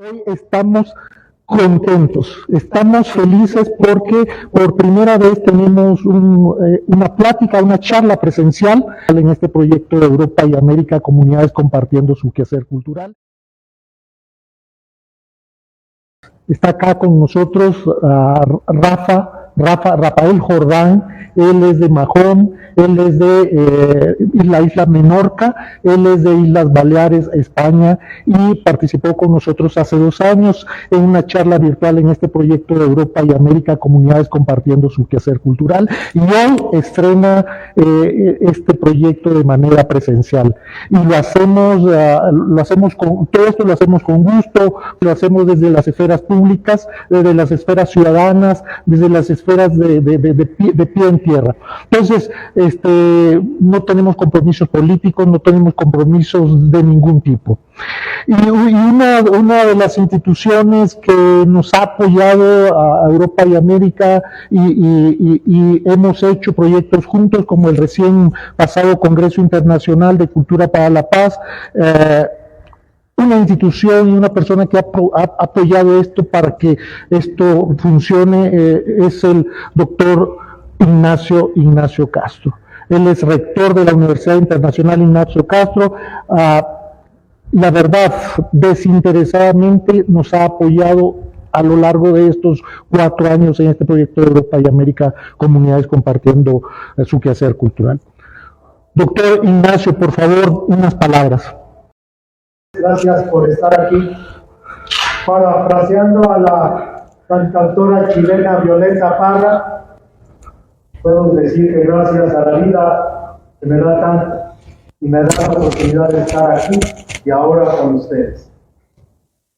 Hoy estamos contentos, estamos felices porque por primera vez tenemos una plática, una charla presencial en este proyecto de Europa y América, Comunidades Compartiendo su Quehacer Cultural. Está acá con nosotros Rafael Jordán. Él es de Mahón, él es de la isla Menorca, él es de Islas Baleares, España, y participó con nosotros hace 2 años en una charla virtual en este proyecto de Europa y América, Comunidades Compartiendo su Quehacer Cultural, y hoy estrena este proyecto de manera presencial. Y lo hacemos todo esto lo hacemos con gusto, lo hacemos desde las esferas públicas, desde las esferas ciudadanas, desde las esferas de pie en tierra. Entonces, no tenemos compromisos políticos, no tenemos compromisos de ningún tipo. Y una de las instituciones que nos ha apoyado a Europa y América y hemos hecho proyectos juntos, como el recién pasado Congreso Internacional de Cultura para la Paz, una institución y una persona que ha apoyado esto para que esto funcione es el doctor Ignacio Castro. Él es rector de la Universidad Internacional Ignacio Castro. La verdad, desinteresadamente nos ha apoyado a lo largo de estos 4 años en este proyecto de Europa y América, Comunidades Compartiendo su Quehacer Cultural. Doctor Ignacio, por favor, unas palabras. Gracias por estar aquí. Parafraseando a la cantautora chilena Violeta Parra, puedo decir que gracias a la vida que me da tanto y me da la oportunidad de estar aquí y ahora con ustedes.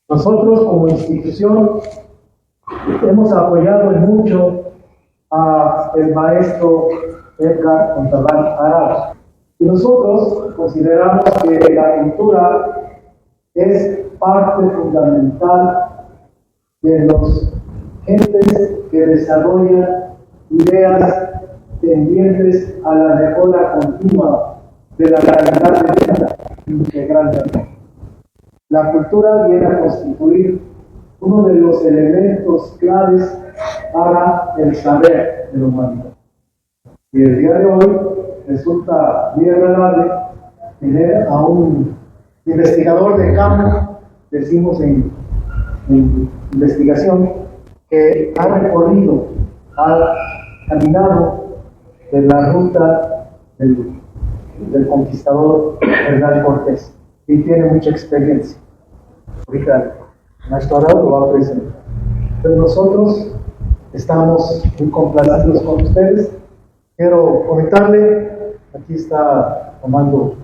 Nosotros como institución hemos apoyado en mucho a el maestro Edgar Montalbán Arauz, y nosotros consideramos que la cultura es parte fundamental de los gentes que desarrollan ideas tendientes a la mejora continua de la calidad de vida integralmente. La cultura viene a constituir uno de los elementos claves para el saber de la humanidad. Y el día de hoy resulta muy agradable tener a un investigador de campo, decimos en investigación, que ha recorrido, ha caminado en la ruta del conquistador Hernán Cortés y tiene mucha experiencia. Ahorita el maestro Arauz lo va a presentar. Pero nosotros estamos muy complacidos con ustedes. Quiero comentarle, aquí está tomando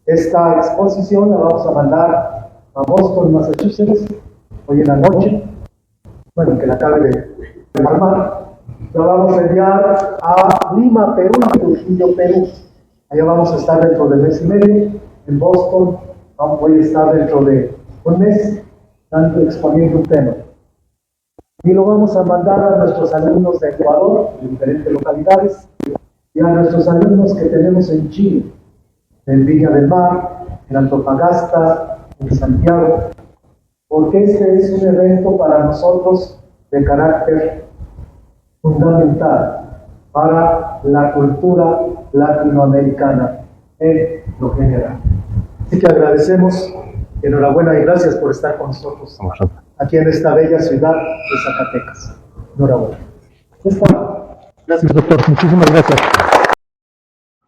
esta exposición, la vamos a mandar a Boston, Massachusetts, hoy en la noche, bueno, que la acabe de armar. La vamos a enviar a Lima, Perú, Trujillo, Perú. Allá vamos a estar dentro de 1 mes y medio. En Boston voy a estar dentro de 1 mes, exponiendo un tema. Y lo vamos a mandar a nuestros alumnos de Ecuador, de diferentes localidades, y a nuestros alumnos que tenemos en Chile, en Viña del Mar, en Antofagasta, en Santiago, porque este es un evento para nosotros de carácter fundamental para la cultura latinoamericana en lo general. Así que agradecemos, enhorabuena y gracias por estar con nosotros aquí en esta bella ciudad de Zacatecas. Enhorabuena. Gracias, doctor. Muchísimas gracias.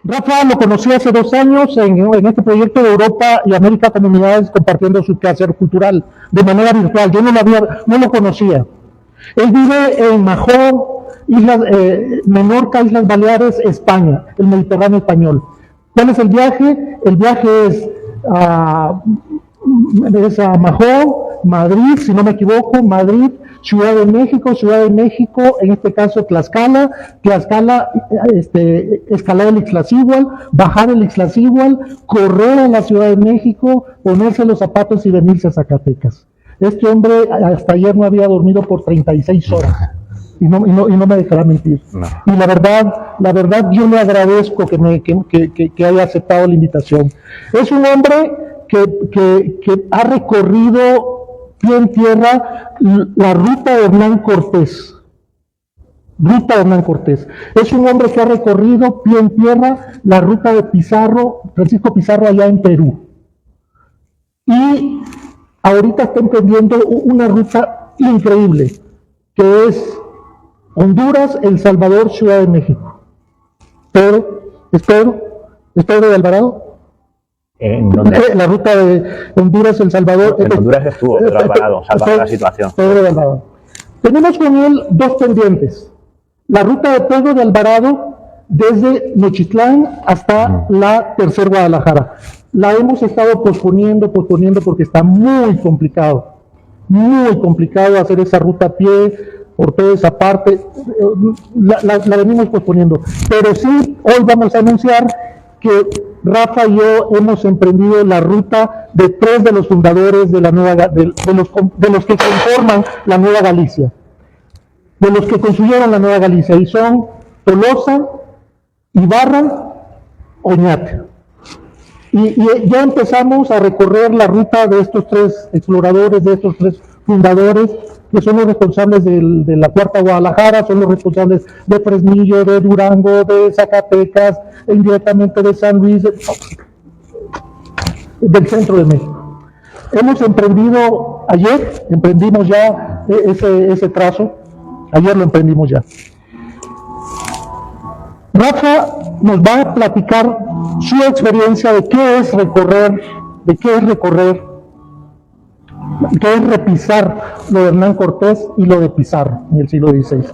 Rafa lo conocí hace 2 años en este proyecto de Europa y América, Comunidades Compartiendo su Quehacer Cultural, de manera virtual. Yo no lo conocía. Él vive en Mahón, Menorca, Islas Baleares, España, el Mediterráneo español. ¿Cuál es el viaje? El viaje es a Mahón, Madrid, si no me equivoco, Madrid, Ciudad de México, en este caso Tlaxcala, escalar el Ixtlacíhuatl, bajar el Ixtlacíhuatl, correr a la Ciudad de México, ponerse los zapatos y venirse a Zacatecas. Este hombre hasta ayer no había dormido por 36 horas. Y no me dejará mentir. No. Y la verdad yo le agradezco que haya aceptado la invitación. Es un hombre que ha recorrido pie en tierra, la ruta de Hernán Cortés. Ruta de Hernán Cortés. Es un hombre que ha recorrido pie en tierra la ruta de Pizarro, Francisco Pizarro, allá en Perú. Y ahorita está emprendiendo una ruta increíble, que es Honduras, El Salvador, Ciudad de México. ¿Es Pedro de Alvarado? ¿En dónde? La ruta de Honduras, El Salvador. En Honduras estuvo Pedro Alvarado, salvando la situación. Pedro de Alvarado. Tenemos con él dos pendientes. La ruta de Pedro de Alvarado desde Nochitlán hasta la Tercer Guadalajara. La hemos estado posponiendo porque está muy complicado hacer esa ruta a pie por toda esa parte. La venimos posponiendo. Pero sí, hoy vamos a anunciar que Rafa y yo hemos emprendido la ruta de 3 de los fundadores de la nueva, de los que conforman la Nueva Galicia, de los que construyeron la Nueva Galicia, y son Tolosa, Ibarra, Oñate. Y ya empezamos a recorrer la ruta de estos 3 exploradores, de estos 3 fundadores, que son los responsables de la Cuarta Guadalajara, son los responsables de Fresnillo, de Durango, de Zacatecas, e indirectamente de San Luis, del centro de México. Hemos emprendido, emprendimos ya ese trazo, ayer lo emprendimos ya. Rafa nos va a platicar su experiencia de qué es recorrer, qué es repisar lo de Hernán Cortés y lo de Pizarro en el siglo XVI.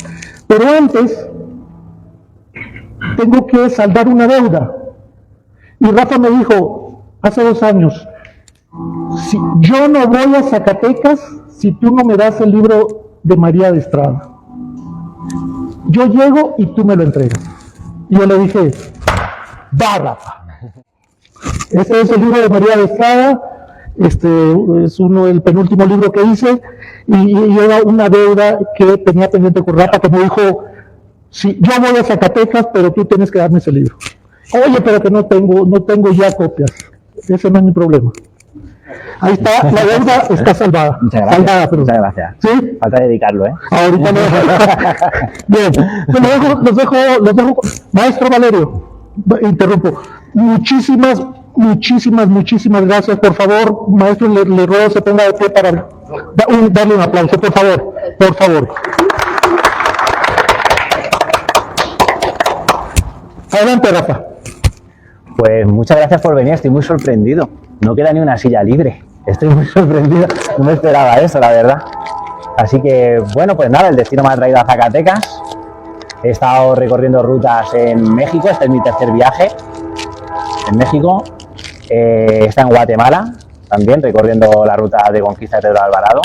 Pero antes, tengo que saldar una deuda. Y Rafa me dijo, hace 2 años, yo no voy a Zacatecas si tú no me das el libro de María de Estrada. Yo llego y tú me lo entregas. Y yo le dije, va, Rafa. Ese es el libro de María de Estrada. Es el penúltimo libro que hice, y era una deuda que tenía pendiente con Rafa, que me dijo, sí, yo voy a Zacatecas, pero tú tienes que darme ese libro. Oye, pero que no tengo ya copias. Ese no es mi problema. Ahí está, la deuda está salvada. Muchas gracias. Salvada, pero, muchas gracias. ¿sí? Falta dedicarlo, ¿eh? Ahorita no. Bien, los dejo. Maestro Valerio, interrumpo. Muchísimas gracias. Por favor, maestro, le ruego se ponga de pie para darle un aplauso, por favor. Adelante, Rafa. Pues muchas gracias por venir, estoy muy sorprendido. No queda ni una silla libre. Estoy muy sorprendido, no me esperaba eso, la verdad. Así que, bueno, pues nada, el destino me ha traído a Zacatecas. He estado recorriendo rutas en México, este es mi 3er viaje en México. Está en Guatemala también, recorriendo la ruta de conquista de Pedro Alvarado.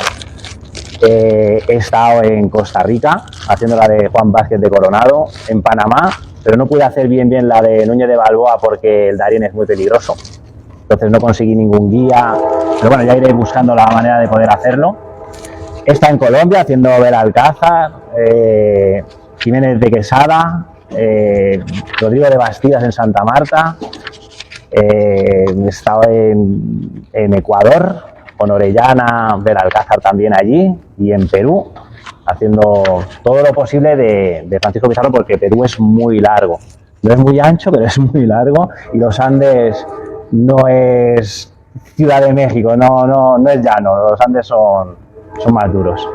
He estado en Costa Rica, haciendo la de Juan Vázquez de Coronado, en Panamá, pero no pude hacer bien la de Núñez de Balboa porque el Darién es muy peligroso. Entonces no conseguí ningún guía, pero bueno, ya iré buscando la manera de poder hacerlo. He estado en Colombia haciendo Belalcázar, Jiménez de Quesada, Rodrigo de Bastidas en Santa Marta. He estado en Ecuador, con Orellana, Belalcázar también allí, y en Perú, haciendo todo lo posible de Francisco Pizarro, porque Perú es muy largo. No es muy ancho, pero es muy largo, y los Andes no es Ciudad de México, no es llano, los Andes son más duros.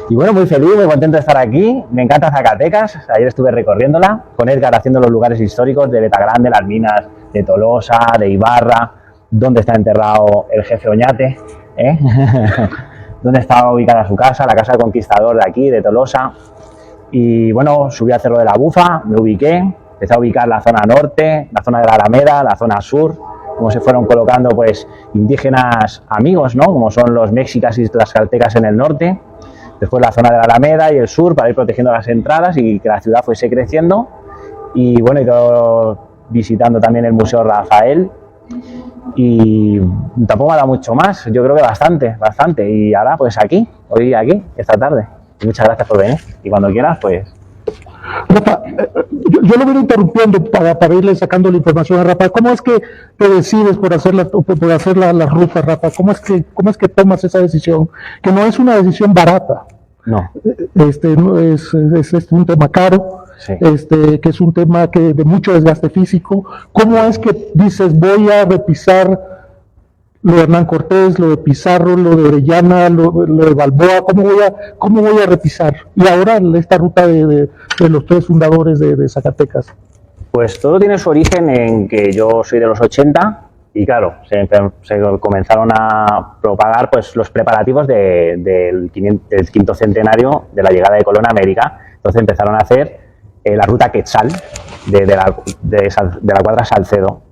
Y bueno, muy feliz, muy contento de estar aquí. Me encanta Zacatecas, ayer estuve recorriéndola con Edgar, haciendo los lugares históricos de Betagrande, las minas de Tolosa, de Ibarra, donde está enterrado el jefe Oñate, donde estaba ubicada su casa, la casa del conquistador de aquí, de Tolosa. Y bueno, subí al Cerro de la Bufa, me ubiqué, empecé a ubicar la zona norte, la zona de la Alameda, la zona sur, como se fueron colocando pues indígenas amigos, ¿no? Como son los mexicas y tlaxcaltecas en el norte, después la zona de la Alameda y el sur para ir protegiendo las entradas y que la ciudad fuese creciendo. Y bueno, he ido visitando también el Museo Rafael y tampoco me ha dado mucho más, yo creo que bastante, y ahora pues hoy aquí, esta tarde. Y muchas gracias por venir y cuando quieras pues Rafa, yo lo voy interrumpiendo para irle sacando la información a Rafa. ¿Cómo es que te decides por hacer la ruta, Rafa? ¿Cómo es que tomas esa decisión? Que no es una decisión barata. No. No es un tema caro, Sí. que es un tema de mucho desgaste físico. ¿Cómo es que dices, voy a repisar lo de Hernán Cortés, lo de Pizarro, lo de Orellana, lo de Balboa? ¿Cómo voy a repisar? Y ahora esta ruta de los tres fundadores de Zacatecas. Pues todo tiene su origen en que yo soy de los 80 y claro, se comenzaron a propagar pues los preparativos del quinto centenario de la llegada de Colón a América. Entonces empezaron a hacer la ruta Quetzal de la Cuadra Salcedo.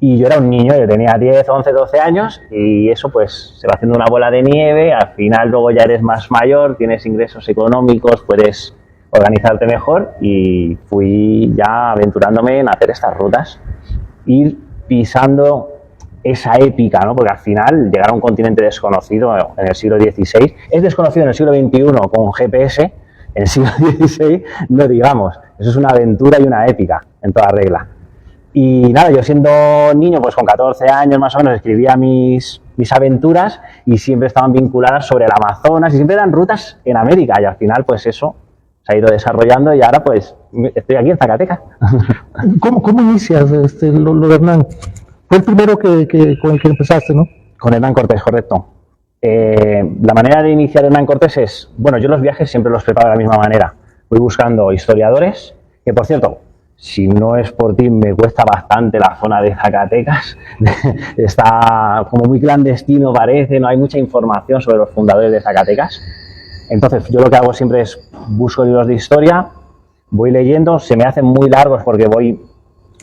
Y yo era un niño, yo tenía 10, 11, 12 años y eso pues se va haciendo una bola de nieve, al final luego ya eres más mayor, tienes ingresos económicos, puedes organizarte mejor y fui ya aventurándome en hacer estas rutas, ir pisando esa épica, ¿no? Porque al final llegar a un continente desconocido en el siglo XVI, es desconocido en el siglo XXI con GPS, en el siglo XVI no digamos, eso es una aventura y una épica en toda regla. Y nada, yo siendo niño, pues con 14 años más o menos, escribía mis aventuras y siempre estaban vinculadas sobre el Amazonas y siempre eran rutas en América y al final pues eso se ha ido desarrollando y ahora pues estoy aquí en Zacatecas. ¿Cómo inicias lo de Hernán? Fue el primero con el que empezaste, ¿no? Con Hernán Cortés, correcto. La manera de iniciar Hernán Cortés es, bueno, yo los viajes siempre los preparo de la misma manera. Voy buscando historiadores, que por cierto, si no es por ti, me cuesta bastante la zona de Zacatecas. Está como muy clandestino, parece, no hay mucha información sobre los fundadores de Zacatecas. Entonces, yo lo que hago siempre es busco libros de historia, voy leyendo, se me hacen muy largos porque voy,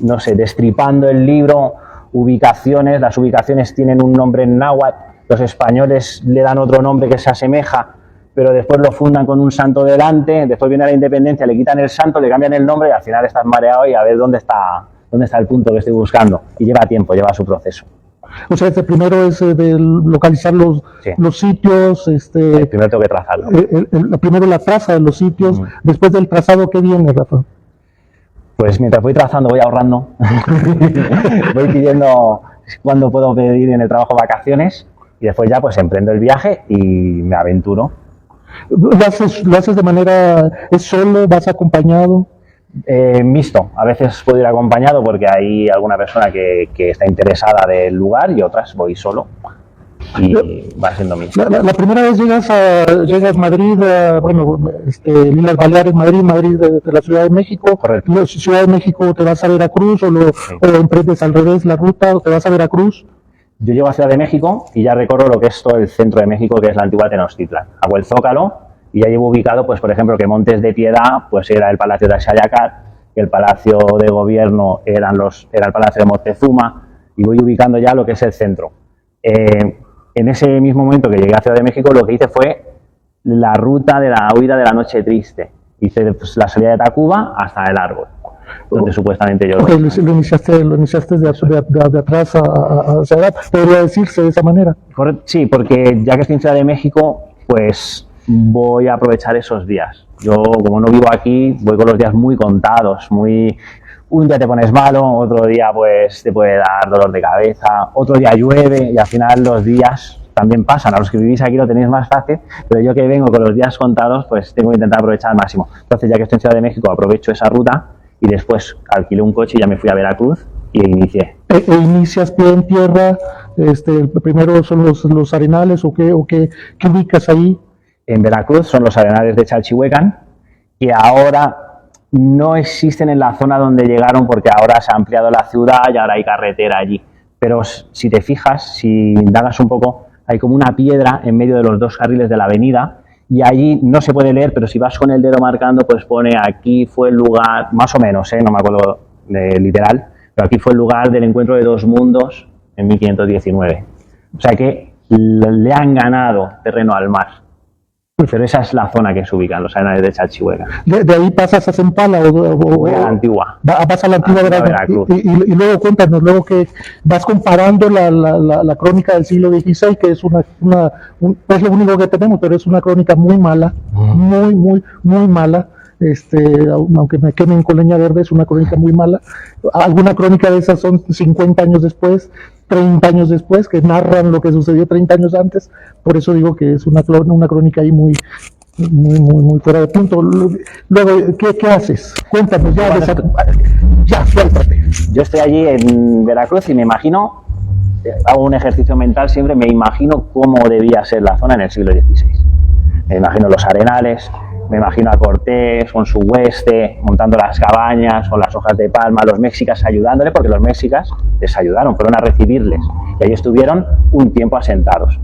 no sé, destripando el libro, ubicaciones, las ubicaciones tienen un nombre en náhuatl, los españoles le dan otro nombre que se asemeja, pero después lo fundan con un santo delante, después viene la independencia, le quitan el santo, le cambian el nombre y al final estás mareado y a ver dónde está el punto que estoy buscando. Y lleva tiempo, lleva su proceso. O sea, primero es de localizar los sitios. Primero tengo que trazarlo. Primero la traza de los sitios, después del trazado, ¿qué viene, Rafa? Pues mientras voy trazando, voy ahorrando. Voy pidiendo cuándo puedo pedir en el trabajo vacaciones y después ya pues emprendo el viaje y me aventuro. ¿Lo haces de manera, es solo, vas acompañado? Mixto, a veces puedo ir acompañado porque hay alguna persona que está interesada del lugar y otras voy solo y va siendo mixto. La primera vez llegas a Madrid, Islas Baleares, Madrid de la Ciudad de México. Correcto. Ciudad de México, te vas a Veracruz o emprendes al revés la ruta o te vas a Veracruz. Yo llego a Ciudad de México y ya recorro lo que es todo el centro de México, que es la antigua Tenochtitlan. Hago el Zócalo y ya llevo ubicado, pues por ejemplo, que Montes de Piedad pues era el Palacio de Axayacat, que el Palacio de Gobierno era el Palacio de Moctezuma, y voy ubicando ya lo que es el centro. En ese mismo momento que llegué a Ciudad de México, lo que hice fue la ruta de la huida de la Noche Triste. Hice pues, la salida de Tacuba hasta el árbol, donde supuestamente yo... Okay, lo iniciaste de atrás hacia adelante, podría decirse de esa manera. Sí, porque ya que estoy en Ciudad de México, pues voy a aprovechar esos días. Yo, como no vivo aquí, voy con los días muy contados, un día te pones malo, otro día pues te puede dar dolor de cabeza, otro día llueve y al final los días también pasan. A los que vivís aquí lo tenéis más fácil, pero yo que vengo con los días contados, pues tengo que intentar aprovechar al máximo. Entonces, ya que estoy en Ciudad de México, aprovecho esa ruta y después alquilé un coche y ya me fui a Veracruz y inicié. ¿Inicias pie en tierra? ¿Primero son los arenales o qué ubicas ahí? En Veracruz son los arenales de Chalchihuecan, que ahora no existen en la zona donde llegaron porque ahora se ha ampliado la ciudad y ahora hay carretera allí. Pero si te fijas, si indagas un poco, hay como una piedra en medio de los dos carriles de la avenida y allí no se puede leer, pero si vas con el dedo marcando, pues pone aquí fue el lugar, más o menos, no me acuerdo literal, pero aquí fue el lugar del encuentro de dos mundos en 1519. O sea que le han ganado terreno al mar. Pero esa es la zona que se ubica en los arenales de Chalchihuecan. ¿De ahí pasas a Zempala o a la antigua? Vas a la antigua Veracruz. Y luego cuéntanos, luego que vas comparando la crónica del siglo XVI, que es es lo único que tenemos, pero es una crónica muy mala, muy mala, aunque me quemen con leña verde, es una crónica muy mala. Alguna crónica de esas son 50 años después, 30 años después, que narran lo que sucedió 30 años antes. Por eso digo que es una crónica ahí muy fuera de punto. Luego, ¿qué haces? Cuéntanos, ya, suéltate. Yo estoy allí en Veracruz y me imagino, hago un ejercicio mental siempre, me imagino cómo debía ser la zona en el siglo XVI. Me imagino los arenales, me imagino a Cortés con su hueste, montando las cabañas, con las hojas de palma, los mexicas ayudándole, porque los mexicas les ayudaron, fueron a recibirles, y ahí estuvieron un tiempo asentados.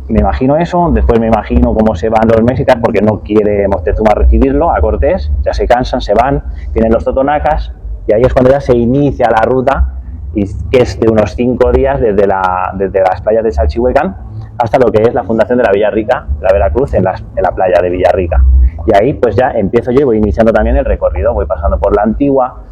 Me imagino eso, después me imagino cómo se van los mexicas, porque no quiere Moctezuma recibirlo a Cortés, ya se cansan, se van, vienen los totonacas, y ahí es cuando ya se inicia la ruta, y que es de unos 5 días desde las playas de Chalchihuecán hasta lo que es la fundación de la Villarrica, la Veracruz, en la playa de Villarrica. Y ahí pues ya empiezo yo y voy iniciando también el recorrido, voy pasando por la Antigua.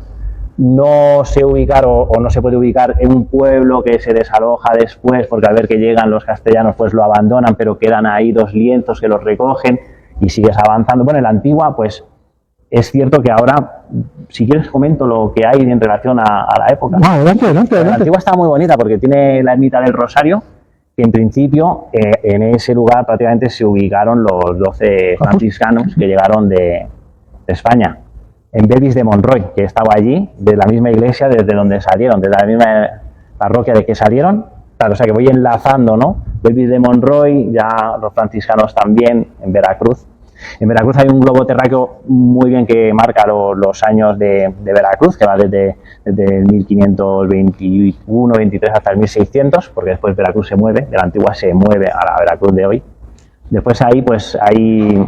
No sé ubicar o no se puede ubicar en un pueblo que se desaloja después, porque al ver que llegan los castellanos pues lo abandonan, pero quedan ahí 2 lienzos que los recogen y sigues avanzando. Bueno, en la Antigua pues es cierto que ahora, si quieres comento lo que hay en relación a la época. No, adelante. La Antigua está muy bonita porque tiene la ermita del Rosario, que en principio en ese lugar prácticamente se ubicaron los 12 franciscanos que llegaron de España. En Belvis de Monroy, que estaba allí, de la misma iglesia desde donde salieron, de la misma parroquia de que salieron. Claro, o sea que voy enlazando, ¿no? Belvis de Monroy, ya los franciscanos también, en Veracruz. En Veracruz hay un globo terráqueo muy bien que marca los años de Veracruz, que va desde el 1521-23 hasta el 1600, porque después Veracruz se mueve, de la Antigua se mueve a la Veracruz de hoy. Después ahí pues hay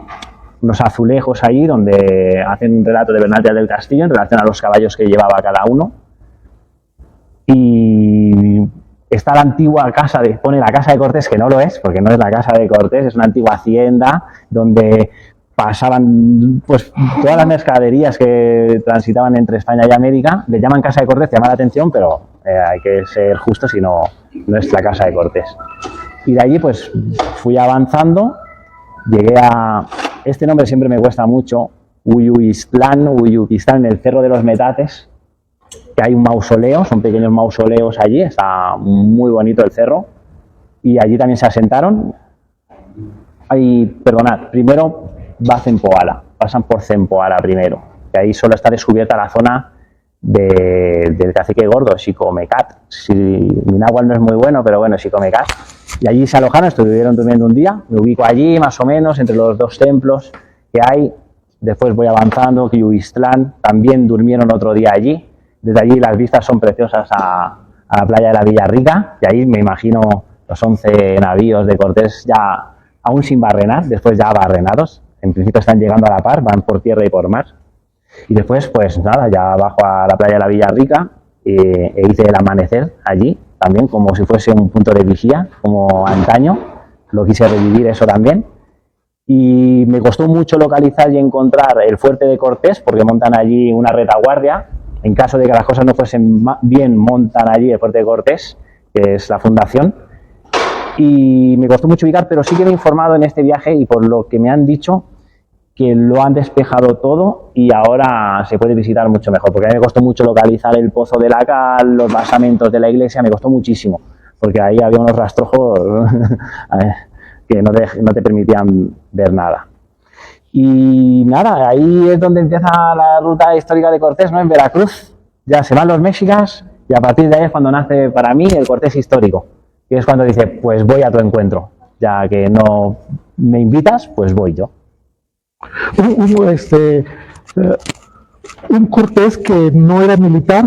unos azulejos ahí donde hacen un relato de Bernal Díaz del Castillo en relación a los caballos que llevaba cada uno. Y está la antigua casa, pone la casa de Cortés, que no lo es, porque no es la casa de Cortés, es una antigua hacienda donde pasaban pues todas las mercaderías que transitaban entre España y América. Le llaman casa de Cortés, llama la atención, pero hay que ser justos y no es la casa de Cortés. Y de allí pues fui avanzando, llegué a... Este nombre siempre me cuesta mucho, Uyuistlán, en el Cerro de los Metates, que hay un mausoleo, son pequeños mausoleos allí, está muy bonito el cerro, y allí también se asentaron. Perdonad, primero va a Zempoala, pasan por Zempoala primero, que ahí solo está descubierta la zona del cacique gordo, Xicomecat. Mi náhuatl no es muy bueno, pero bueno, Xicomecat. Y allí se alojaron, estuvieron durmiendo un día, me ubico allí más o menos entre los 2 templos que hay. Después voy avanzando, Quiyuistlán, también durmieron otro día allí. Desde allí las vistas son preciosas a la playa de la Villarrica, y ahí me imagino los 11 navíos de Cortés ya aún sin barrenar, después ya barrenados. En principio están llegando a la par, van por tierra y por mar. Y después, pues nada, ya bajo a la playa de la Villarrica e hice el amanecer allí, también como si fuese un punto de vigía, como antaño. Lo quise revivir eso también. Y me costó mucho localizar y encontrar el fuerte de Cortés, porque montan allí una retaguardia. En caso de que las cosas no fuesen bien, montan allí el fuerte de Cortés, que es la fundación. Y me costó mucho ubicar, pero sí que me he informado en este viaje, y por lo que me han dicho, que lo han despejado todo y ahora se puede visitar mucho mejor, porque a mí me costó mucho localizar el Pozo de la Cal, los basamentos de la iglesia, me costó muchísimo, porque ahí había unos rastrojos que no te permitían ver nada. Y nada, ahí es donde empieza la ruta histórica de Cortés, ¿no? En Veracruz. Ya se van los mexicas y a partir de ahí es cuando nace para mí el Cortés histórico, que es cuando dice, pues voy a tu encuentro, ya que no me invitas, pues voy yo. Un Cortés que no era militar,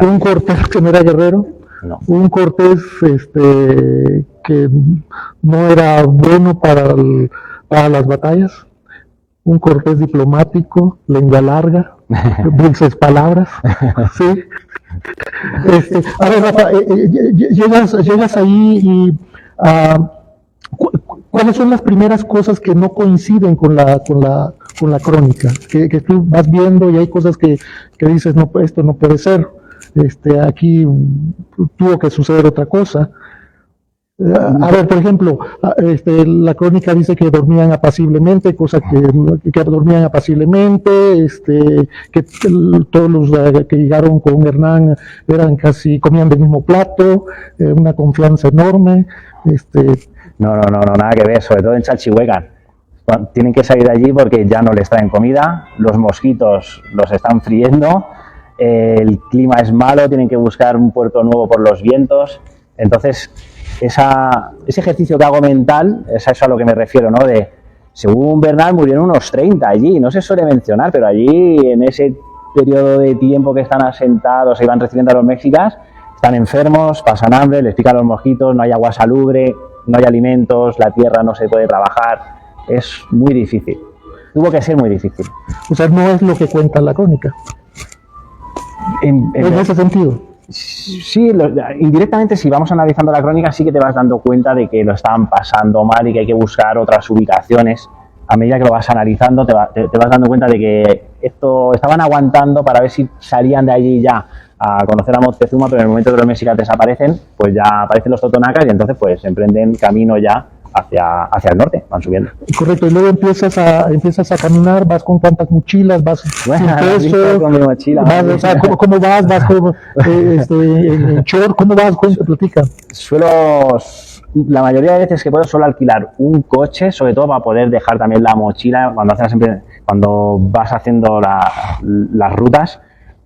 un Cortés que no era guerrero, no. Un Cortés que no era bueno para las batallas, un Cortés diplomático, lengua larga, dulces palabras, ¿sí? A ver, Rafa, llegas ahí y ¿cuáles son las primeras cosas que no coinciden con la crónica? Que tú vas viendo y hay cosas que dices, no, esto no puede ser, aquí tuvo que suceder otra cosa. A ver, por ejemplo, la crónica dice que dormían apaciblemente, cosa que dormían apaciblemente, todos los que llegaron con Hernán eran casi, comían del mismo plato, una confianza enorme. No, nada que ver, sobre todo en Chalchihuecan. Tienen que salir de allí porque ya no les traen comida, los mosquitos los están friendo, el clima es malo, tienen que buscar un puerto nuevo por los vientos. Entonces, ese ejercicio que hago mental, es a eso a lo que me refiero, ¿no? De, según Bernal, murieron unos 30 allí, no se suele mencionar, pero allí, en ese periodo de tiempo que están asentados y van recibiendo a los mexicas, están enfermos, pasan hambre, les pican los mosquitos, no hay agua salubre, no hay alimentos, la tierra no se puede trabajar, es muy difícil. Tuvo que ser muy difícil. O sea, no es lo que cuenta la crónica. En ese sentido. Sí, indirectamente, si vamos analizando la crónica, sí que te vas dando cuenta de que lo estaban pasando mal y que hay que buscar otras ubicaciones. A medida que lo vas analizando, te vas dando cuenta de que esto estaban aguantando para ver si salían de allí ya a conocer a Moctezuma, pero en el momento que los mexicas desaparecen, pues ya aparecen los totonacas y entonces pues emprenden camino ya hacia el norte, van subiendo. Correcto, y luego empiezas a caminar, vas con cuántas mochilas, vas bueno, sin peso, con mi mochila, o sea, ¿cómo vas? ¿Vas como, en short? ¿Cómo vas? Platica. La mayoría de veces que puedo suelo alquilar un coche, sobre todo para poder dejar también la mochila cuando vas haciendo las rutas,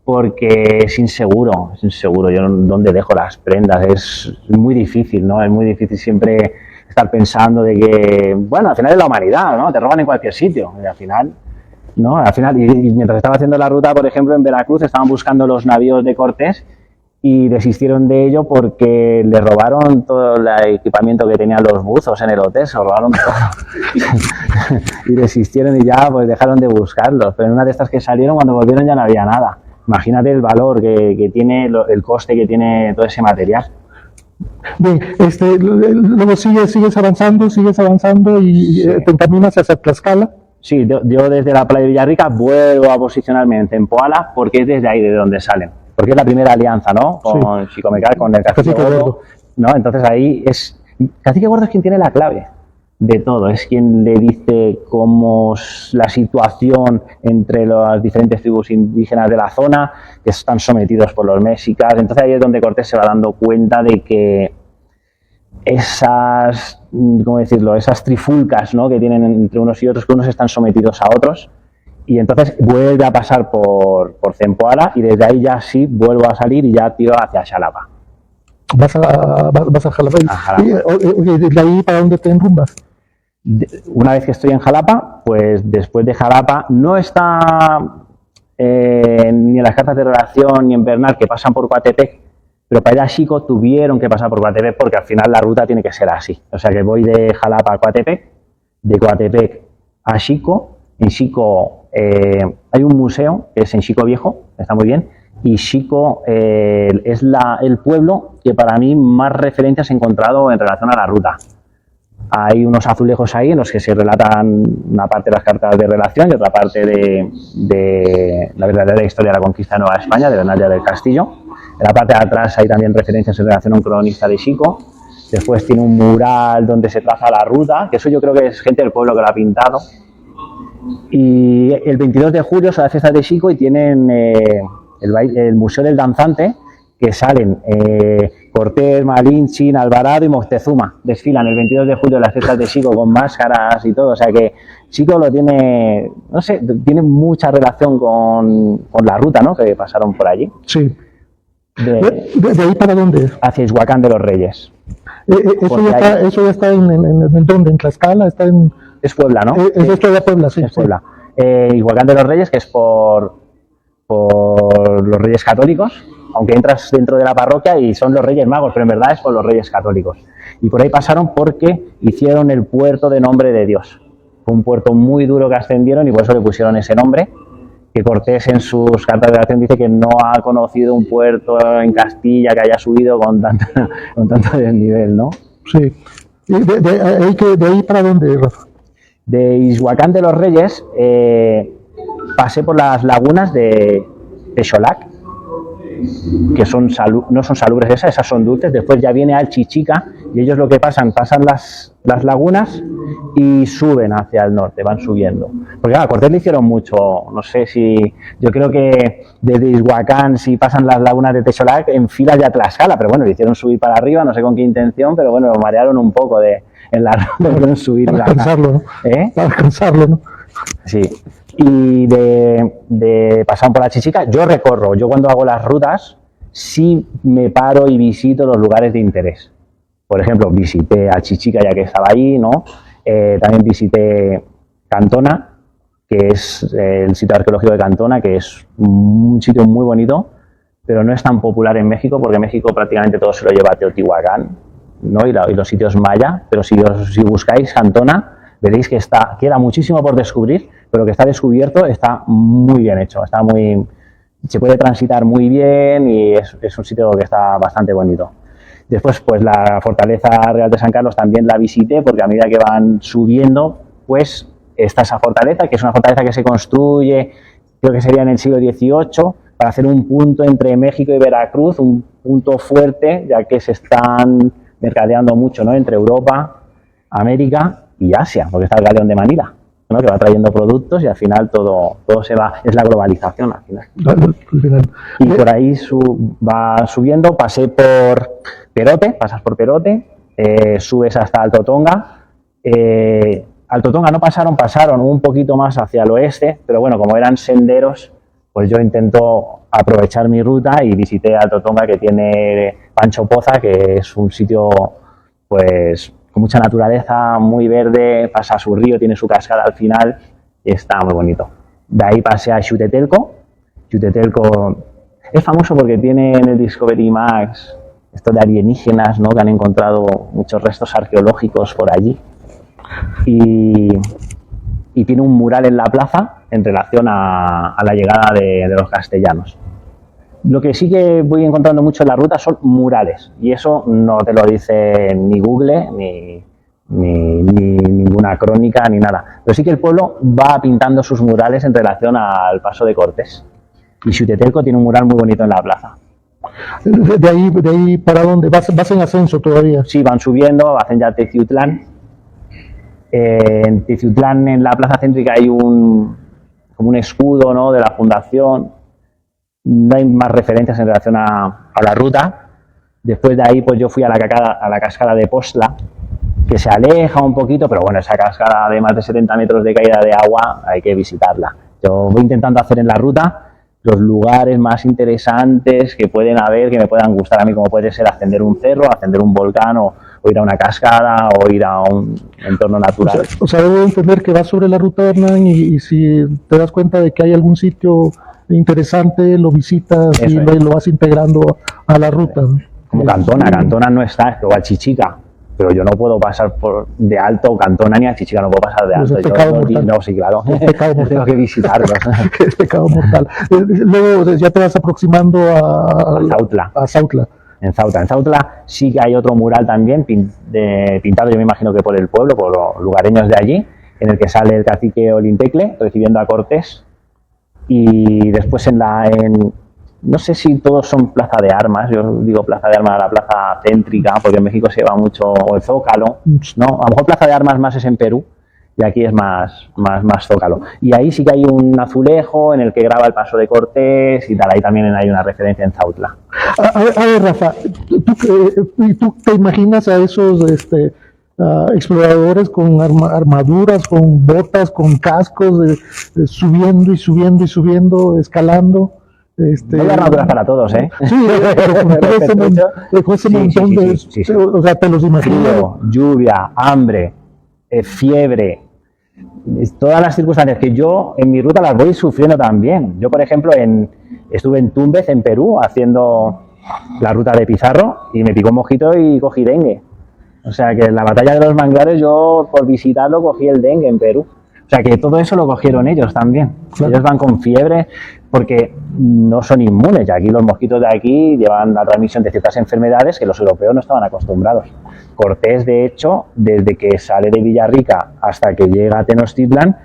porque es inseguro. Yo dónde dejo las prendas, es muy difícil, ¿no? Es muy difícil siempre estar pensando de que, bueno, al final es la humanidad, ¿no? Te roban en cualquier sitio, y al final, ¿no? Y mientras estaba haciendo la ruta, por ejemplo, en Veracruz, estaban buscando los navíos de Cortés y desistieron de ello porque le robaron todo el equipamiento que tenían los buzos en el hotel, se robaron todo. Y desistieron y ya pues dejaron de buscarlos, pero en una de estas que salieron, cuando volvieron ya no había nada. Imagínate el valor que tiene, el coste que tiene todo ese material. Bien, luego sigues avanzando y sí. Te encaminas hacia Tlaxcala. Sí, yo desde la playa de Villarrica vuelvo a posicionarme en Zempoala porque es desde ahí de donde salen. Porque es la primera alianza, ¿no? Con Xicomecal, con el Cacique Gordo, ¿no? Entonces ahí Cacique Gordo es quien tiene la clave de todo, es quien le dice cómo es la situación entre las diferentes tribus indígenas de la zona, que están sometidos por los mexicas. Entonces ahí es donde Cortés se va dando cuenta de que esas, ¿cómo decirlo?, esas trifulcas, ¿no?, que tienen entre unos y otros, que unos están sometidos a otros, y entonces vuelve a pasar por Zempoala y desde ahí ya sí vuelvo a salir y ya tiro hacia Xalapa. Vas a Jalapa. ¿Y de ahí para dónde te enrumbas? Una vez que estoy en Jalapa, pues después de Jalapa no está ni en las cartas de relación ni en Bernal que pasan por Coatepec, pero para ir a Xico tuvieron que pasar por Coatepec porque al final la ruta tiene que ser así. O sea que voy de Jalapa a Coatepec, de Coatepec a Xico. En Xico hay un museo que es en Xico Viejo, está muy bien, y Xico es el pueblo que para mí más referencias he encontrado en relación a la ruta. Hay unos azulejos ahí en los que se relatan una parte de las cartas de relación y otra parte de la verdadera historia de la conquista de Nueva España, de Bernal del Castillo. En la parte de atrás hay también referencias en relación a un cronista de Xico. Después tiene un mural donde se traza la ruta, que eso yo creo que es gente del pueblo que lo ha pintado. Y el 22 de julio son las fiestas de Xico y tienen el Museo del Danzante, que salen Cortés, Malinche, Alvarado y Moctezuma. Desfilan el 22 de julio las fiestas de Xico con máscaras y todo. O sea que Xico lo tiene, no sé, tiene mucha relación con la ruta, ¿no?, que pasaron por allí. Sí. ¿De ahí para dónde? Hacia Ixhuacán de los Reyes. Eso ya está en ¿dónde? ¿En Tlaxcala? Es Puebla, ¿no? Esto de Puebla, sí. Es Puebla. Ixhuacán de los Reyes, que es por los Reyes Católicos, aunque entras dentro de la parroquia y son los Reyes Magos, pero en verdad es por los Reyes Católicos. Y por ahí pasaron porque hicieron el puerto de Nombre de Dios. Fue un puerto muy duro que ascendieron y por eso le pusieron ese nombre, que Cortés en sus cartas de relación dice que no ha conocido un puerto en Castilla que haya subido con tanto desnivel, ¿no? Sí. ¿Y de ahí para dónde, Rafa? De Ixhuacán de los Reyes pasé por las lagunas de Xolac, que son no son salubres esas son dulces. Después ya viene Alchichica y ellos lo que pasan las lagunas y suben hacia el norte, van subiendo. Porque a Cortés le hicieron mucho, no sé si, yo creo que desde Izhuacán, si pasan las lagunas de Texolac, en filas de Tlaxcala, pero bueno, le hicieron subir para arriba, no sé con qué intención, pero bueno, lo marearon un poco en la ruta, de subir. Para alcanzarlo, ¿no? Para alcanzarlo, ¿no? Sí. Y de pasar por la Chichica, yo cuando hago las rutas, sí me paro y visito los lugares de interés. Por ejemplo, visité a Chichica ya que estaba ahí, ¿no? También visité Cantona, que es el sitio arqueológico de Cantona, que es un sitio muy bonito, pero no es tan popular en México, porque en México prácticamente todo se lo lleva a Teotihuacán, ¿no? Y los sitios maya, pero si buscáis Cantona, veréis que queda muchísimo por descubrir, pero lo que está descubierto está muy bien hecho, se puede transitar muy bien y es un sitio que está bastante bonito. Después, pues la Fortaleza Real de San Carlos también la visité, porque a medida que van subiendo, pues está esa fortaleza, que es una fortaleza que se construye, creo que sería en el siglo XVIII, para hacer un punto entre México y Veracruz, un punto fuerte, ya que se están mercadeando mucho, ¿no? Entre Europa, América y Asia, porque está el galeón de Manila, ¿no? Que va trayendo productos y al final todo se va, es la globalización al final. Y por ahí va subiendo, pasé por Perote, pasas por Perote, subes hasta Alto Tonga. Alto Tonga no pasaron un poquito más hacia el oeste, pero bueno, como eran senderos, pues yo intento aprovechar mi ruta y visité Alto Tonga, que tiene Pancho Poza, que es un sitio pues con mucha naturaleza, muy verde, pasa su río, tiene su cascada al final y está muy bonito. De ahí pasé a Xutetelco. Xutetelco es famoso porque tiene en el Discovery Max esto de alienígenas, ¿no? Que han encontrado muchos restos arqueológicos por allí. Y tiene un mural en la plaza en relación a la llegada de los castellanos. Lo que sí que voy encontrando mucho en la ruta son murales, y eso no te lo dice ni Google, ni ninguna crónica, ni nada. Pero sí que el pueblo va pintando sus murales en relación al paso de Cortés. Y Xutetelco tiene un mural muy bonito en la plaza. ¿De ahí para dónde? ¿Vas en ascenso todavía? Sí, van subiendo, hacen ya Teciutlán. En Teciutlán, en la plaza céntrica, hay como un escudo, ¿no? De la fundación. No hay más referencias en relación a la ruta. Después de ahí, pues yo fui a la cascada de Postla, que se aleja un poquito, pero bueno, esa cascada de más de 70 metros de caída de agua hay que visitarla. Yo voy intentando hacer en la ruta los lugares más interesantes que pueden haber, que me puedan gustar a mí, como puede ser ascender un cerro, ascender un volcán, o ir a una cascada, o ir a un entorno natural. O sea, debo entender que vas sobre la ruta, Hernán, y si te das cuenta de que hay algún sitio interesante, lo visitas y lo vas integrando a la ruta. Como Cantona no está, es Chichica, pero yo no puedo pasar de alto Cantona ni a Chichica, no puedo pasar de alto. Es pecado mortal. No, sí, claro, tengo que visitarlos. Es pecado mortal. Luego ya te vas aproximando a Zautla. En Zautla sí que hay otro mural también pintado, yo me imagino que por el pueblo, por los lugareños de allí, en el que sale el cacique Olintecle recibiendo a Cortés. Y después no sé si todos son plaza de armas, yo digo plaza de armas a la plaza céntrica, porque en México se lleva mucho, o el Zócalo, ¿no? A lo mejor plaza de armas más es en Perú, y aquí es más Zócalo. Y ahí sí que hay un azulejo en el que graba el paso de Cortés y tal, ahí también hay una referencia en Zautla. A ver, Rafa, ¿tú te imaginas a esos exploradores con armaduras, con botas, con cascos, subiendo y subiendo y subiendo, escalando? No hay armaduras para todos, ¿eh? Sí, pero con ese montón de... Sí. O sea, te los imagino. Lluvia, hambre, fiebre, todas las circunstancias que yo en mi ruta las voy sufriendo también. Yo, por ejemplo, estuve en Tumbes, en Perú, haciendo la ruta de Pizarro, y me picó un mosquito y cogí dengue. O sea que en la batalla de los manglares yo, por visitarlo, cogí el dengue en Perú. O sea que todo eso lo cogieron ellos también. Claro. Ellos van con fiebre porque no son inmunes. Y aquí los mosquitos de aquí llevan la transmisión de ciertas enfermedades que los europeos no estaban acostumbrados. Cortés, de hecho, desde que sale de Villarrica hasta que llega a Tenochtitlan,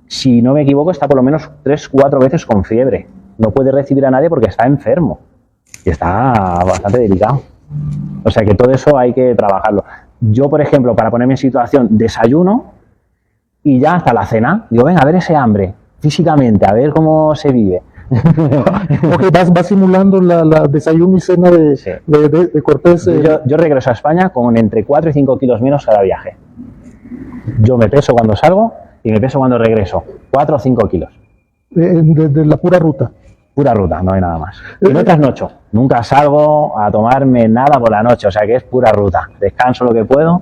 si no me equivoco, está por lo menos 3 o 4 veces con fiebre. no puede recibir a nadie porque está enfermo y está bastante delicado. O sea que todo eso hay que trabajarlo. Yo, por ejemplo, para ponerme en situación, desayuno y ya hasta la cena, digo, venga, a ver ese hambre, físicamente, a ver cómo se vive. Ok, vas simulando la desayuno y cena Sí. de Cortés. Yo regreso a España con entre 4 y 5 kilos menos cada viaje. Yo me peso cuando salgo y me peso cuando regreso. 4 o 5 kilos. De la pura ruta. Pura ruta, no hay nada más. Y no trasnocho. Nunca salgo a tomarme nada por la noche, o sea que es pura ruta. Descanso lo que puedo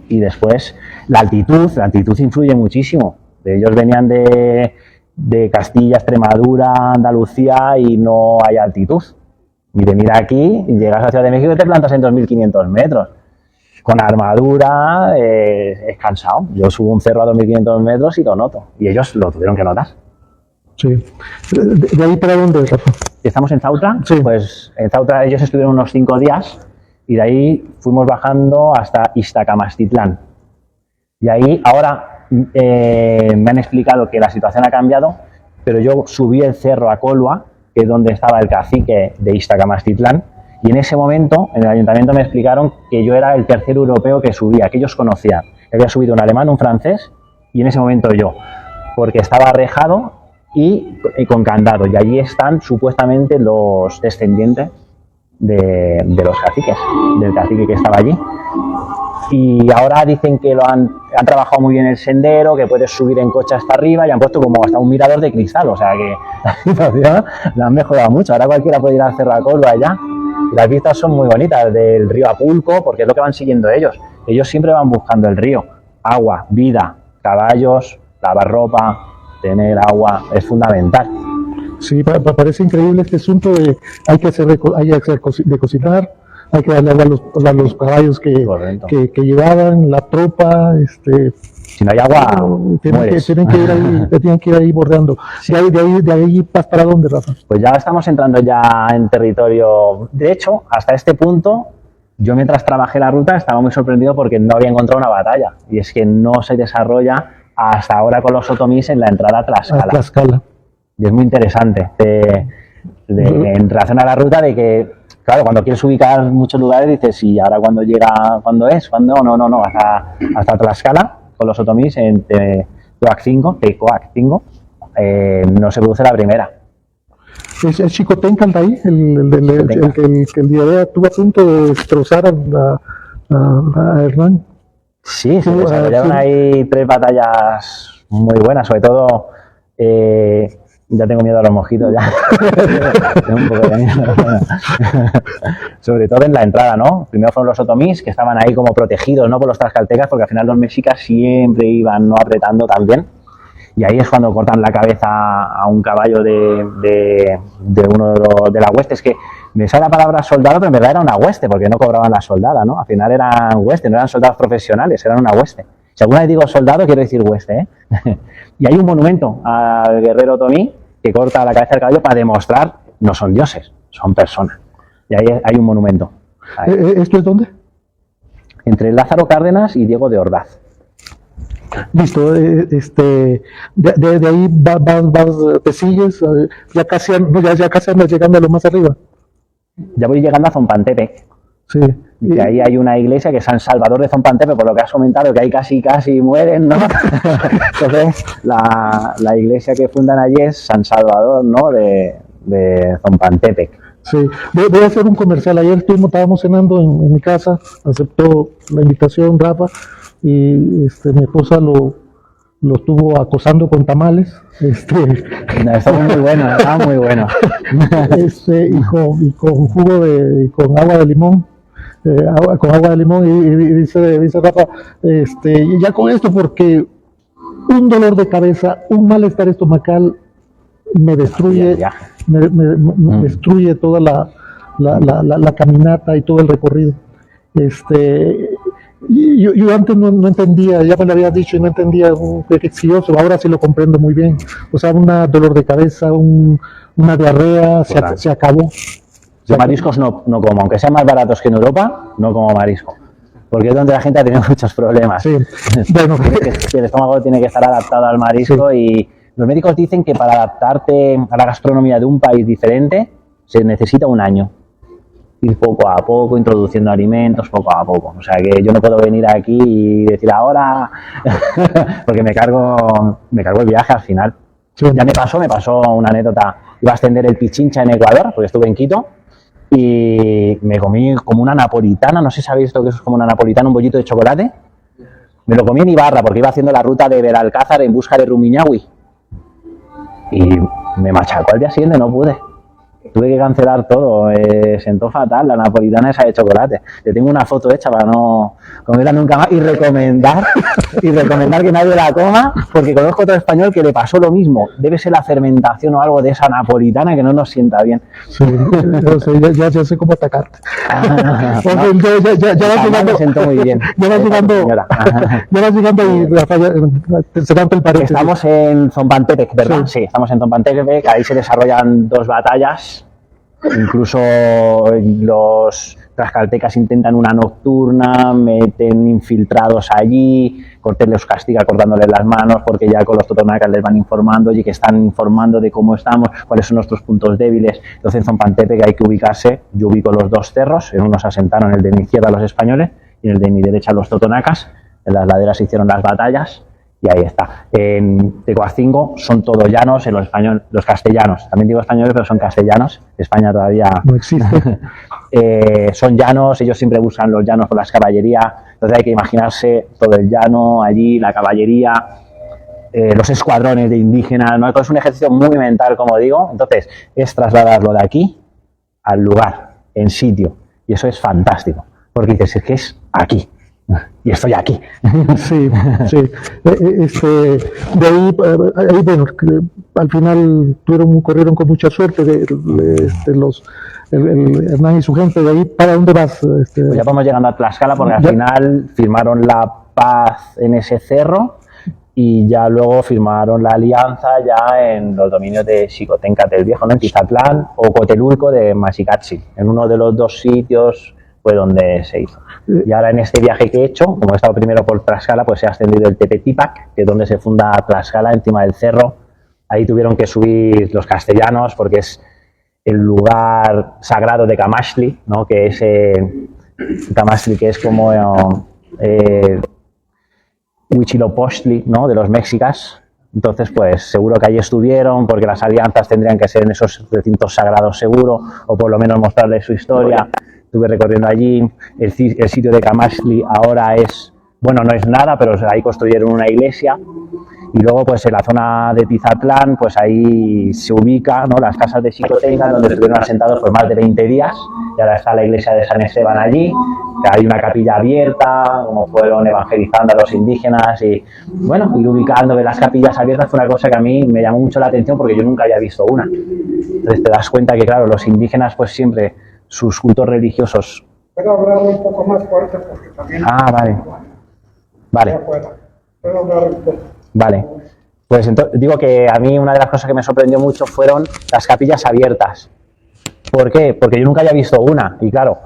y después la altitud influye muchísimo. Ellos venían de Castilla, Extremadura, Andalucía y no hay altitud. Y de mira aquí, llegas a la Ciudad de México y te plantas en 2.500 metros. Con armadura es cansado. Yo subo un cerro a 2.500 metros y lo noto. Y ellos lo tuvieron que notar. Sí. ¿De ahí para dónde, Rafa? Estamos en Zautra, Sí. Pues en Zautra ellos estuvieron unos 5 días y de ahí fuimos bajando hasta Iztacamastitlán. Y ahí ahora me han explicado que la situación ha cambiado, pero yo subí el cerro a Colua, que es donde estaba el cacique de Iztacamastitlán, y en ese momento en el ayuntamiento me explicaron que yo era el tercer europeo que subía, que ellos conocían. Había subido un alemán, un francés y en ese momento yo, porque estaba rejado y con candado, y allí están supuestamente los descendientes de los caciques, del cacique que estaba allí. Y ahora dicen que han trabajado muy bien el sendero, que puedes subir en coche hasta arriba y han puesto como hasta un mirador de cristal, o sea que la situación la han mejorado mucho. Ahora cualquiera puede ir al Cerro Colua allá. Las vistas son muy bonitas del río Apulco, porque es lo que van siguiendo ellos. Ellos siempre van buscando el río, agua, vida, caballos, lavar ropa, tener agua, es fundamental. Sí, parece increíble este asunto de hay que hacer de cocinar, hay que darle agua a los caballos que llevaban, la tropa, si no hay agua, tienen que ir ahí bordeando. Sí. De ahí ¿para dónde, Rafa? Pues ya estamos entrando ya en territorio. De hecho, hasta este punto, yo mientras trabajé la ruta estaba muy sorprendido porque no había encontrado una batalla. Y es que no se desarrolla hasta ahora con los otomíes en la entrada a Tlaxcala. Y es muy interesante en relación a la ruta de que, claro, cuando quieres ubicar muchos lugares dices, ¿y ahora cuándo llega? ¿Cuándo es? ¿Cuándo? No, hasta Tlaxcala, con los otomíes, en Tecoaccingo, no se produce la primera. ¿Es Xicoténcatl ahí? El que el día tuvo a punto de destrozar a Hernán. Sí, se desarrollaron ahí 3 batallas muy buenas, sobre todo, ya tengo miedo a los mosquitos ya, tengo un poco de miedo. Sobre todo en la entrada, ¿no? Primero fueron los otomís, que estaban ahí como protegidos, ¿no?, por los tlaxcaltecas, porque al final los mexicas siempre iban, ¿no?, apretando también. Y ahí es cuando cortan la cabeza a un caballo de uno de las huestes, que me sale la palabra soldado, pero en verdad era una hueste, porque no cobraban la soldada, ¿no? Al final eran huestes, no eran soldados profesionales, eran una hueste. Si alguna vez digo soldado, quiero decir hueste, ¿eh? Y hay un monumento al guerrero otomí que corta la cabeza del caballo para demostrar, no son dioses, son personas. Y ahí hay un monumento. Ahí. ¿Esto es dónde? Entre Lázaro Cárdenas y Diego de Ordaz. Listo, de ahí vas, te sigues, ya casi andas llegando a lo más arriba. Ya voy llegando a Zompantepec. Sí. Y ahí hay una iglesia que es San Salvador de Zompantepec, por lo que has comentado, que ahí casi mueren, ¿no? Entonces, la iglesia que fundan allí es San Salvador, ¿no?, de Zompantepec. Sí, voy a hacer un comercial. Ayer estábamos cenando en mi casa, aceptó la invitación Rafa, y mi esposa lo estuvo acosando con tamales. Estaba muy bueno, estaba muy bueno. Y con jugo y con agua de limón. Con agua de limón y dice Rafa, ya con esto, porque un dolor de cabeza, un malestar estomacal me destruye, me destruye toda la caminata y todo el recorrido. Yo antes no entendía, ya me lo habías dicho y no entendía ahora sí lo comprendo muy bien. O sea, un dolor de cabeza, una diarrea, se acabó. Yo mariscos no como, aunque sean más baratos que en Europa, no como marisco, porque es donde la gente ha tenido muchos problemas. Sí. Bueno, el estómago tiene que estar adaptado al marisco, sí. Y Los médicos dicen que para adaptarte a la gastronomía de un país diferente se necesita un año. Ir poco a poco, introduciendo alimentos poco a poco. O sea que yo no puedo venir aquí y decir ahora, porque me cargo el viaje al final. Sí. Ya me pasó una anécdota. Iba a ascender el Pichincha en Ecuador, porque estuve en Quito, y me comí como una napolitana, no sé si sabéis esto que es como una napolitana, un bollito de chocolate. Me lo comí en Ibarra, porque iba haciendo la ruta de Belalcázar en busca de Rumiñahui. Y me machacó al día siguiente, no pude. Tuve que cancelar todo, sentó fatal la napolitana esa de chocolate. Le tengo una foto hecha para no comerla nunca más y recomendar que nadie la coma, porque conozco otro español que le pasó lo mismo. Debe ser la fermentación o algo de esa napolitana que no nos sienta bien. Sí, ya sé cómo atacarte. Me sentó muy bien. Ya vas llegando y Rafael, se canta el paréntesis. Estamos en Zompantepec, ¿verdad? Sí, estamos en Zompantepec, ahí se desarrollan 2 batallas. Incluso los tlaxcaltecas intentan una nocturna, meten infiltrados allí, Cortés los castiga cortándoles las manos porque ya con los totonacas les van informando, oye, que están informando de cómo estamos, cuáles son nuestros puntos débiles. Entonces en Zompantepec hay que ubicarse, yo ubico los 2 cerros, en uno se asentaron, en el de mi izquierda los españoles y en el de mi derecha los totonacas, en las laderas se hicieron las batallas. Y ahí está. En Tecoacingo son todos llanos, en los castellanos. También digo españoles, pero son castellanos. España todavía no existe. Son llanos, ellos siempre buscan los llanos con las caballerías. Entonces hay que imaginarse todo el llano, allí, la caballería, los escuadrones de indígenas, ¿no? Es un ejercicio muy mental, como digo. Entonces es trasladarlo de aquí al lugar, en sitio. Y eso es fantástico. Porque dices, es que es aquí. Y estoy aquí. Sí. De ahí, bueno, al final corrieron con mucha suerte el Hernán y su gente. De ahí, ¿para dónde vas? Pues ya vamos llegando a Tlaxcala, porque al final firmaron la paz en ese cerro y ya luego firmaron la alianza ya en los dominios de Xicoténcatl el Viejo, ¿no? En Tizatlán o Cotelulco de Maxicatzi. En uno de los 2 sitios fue donde se hizo. Y ahora en este viaje que he hecho, como he estado primero por Tlaxcala, pues se ha ascendido el Tepetípac, que es donde se funda Tlaxcala, encima del cerro. Ahí tuvieron que subir los castellanos porque es el lugar sagrado de Camaxtli, ¿no? Que es Camaxtli, que es como Huitzilopochtli, ¿no? De los mexicas. Entonces, pues seguro que ahí estuvieron, porque las alianzas tendrían que ser en esos recintos sagrados seguro, o por lo menos mostrarles su historia. Estuve recorriendo allí, el sitio de Camaxtli ahora es, bueno, no es nada, pero ahí construyeron una iglesia. Y luego, pues en la zona de Tizatlán, pues ahí se ubica, ¿no? Las casas de Xicoténcatl, donde estuvieron asentados por más de 20 días. Y ahora está la iglesia de San Esteban allí, que hay una capilla abierta, como fueron evangelizando a los indígenas. Y bueno, ir ubicando de las capillas abiertas fue una cosa que a mí me llamó mucho la atención porque yo nunca había visto una. Entonces te das cuenta que, claro, los indígenas pues siempre sus cultos religiosos. Puedo hablar un poco más fuerte porque también. Vale. Puedo hablar un poco. Vale. Pues entonces, digo que a mí una de las cosas que me sorprendió mucho fueron las capillas abiertas. ¿Por qué? Porque yo nunca había visto una. Y claro,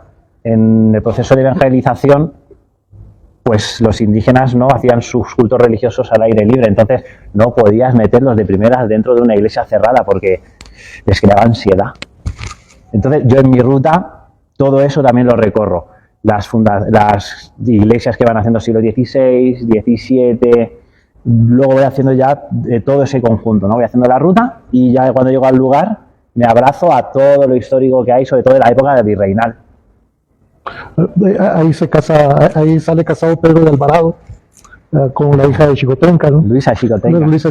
en el proceso de evangelización, pues los indígenas no hacían sus cultos religiosos al aire libre. Entonces no podías meterlos de primeras dentro de una iglesia cerrada porque les creaba ansiedad. Entonces yo en mi ruta todo eso también lo recorro. Las iglesias que van haciendo siglo XVI, XVII, luego voy haciendo ya todo ese conjunto, ¿no? Voy haciendo la ruta y ya cuando llego al lugar me abrazo a todo lo histórico que hay, sobre todo de la época virreinal. Ahí sale casado Pedro de Alvarado con la hija de Xicoténcatl, ¿no? Luisa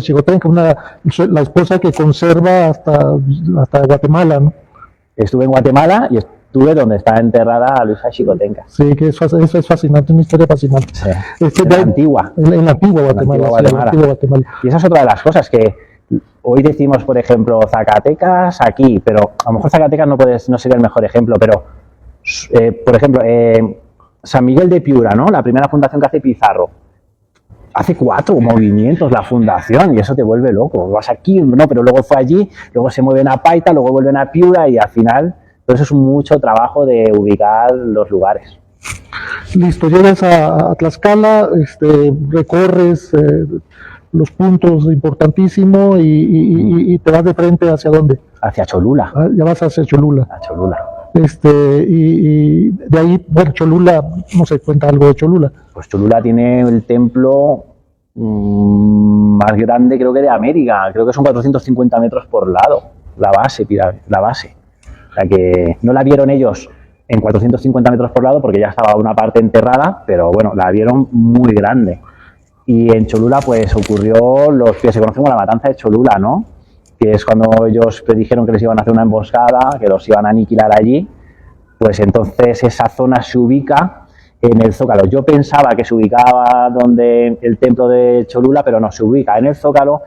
Xicoténcatl, la esposa que conserva hasta Guatemala, ¿no? Estuve en Guatemala y estuve donde está enterrada Luisa Xicoténcatl. Sí, que eso es fascinante, una historia fascinante. Sí. En la antigua Guatemala. Y esa es otra de las cosas que hoy decimos, por ejemplo, Zacatecas aquí, pero a lo mejor Zacatecas no sería el mejor ejemplo, pero por ejemplo, San Miguel de Piura, ¿no? La primera fundación que hace Pizarro. Hace 4 movimientos la fundación y eso te vuelve loco. Vas aquí, no, pero luego fue allí, luego se mueven a Paita, luego vuelven a Piura y al final, todo eso es mucho trabajo de ubicar los lugares. Listo, llegas a Tlaxcala, recorres los puntos importantísimos y te vas de frente hacia dónde. Hacia Cholula. Ya vas hacia Cholula. A Cholula. Y de ahí, bueno, Cholula, no se cuenta algo de Cholula. Pues Cholula tiene el templo más grande, creo que de América. Creo que son 450 metros por lado, la base. O sea que no la vieron ellos en 450 metros por lado porque ya estaba una parte enterrada, pero bueno, la vieron muy grande. Y en Cholula pues ocurrió lo que se conoce como la matanza de Cholula, ¿no? Que es cuando ellos predijeron que les iban a hacer una emboscada, que los iban a aniquilar allí. Pues entonces esa zona se ubica en el Zócalo. Yo pensaba que se ubicaba donde el templo de Cholula, pero no, se ubica en el Zócalo,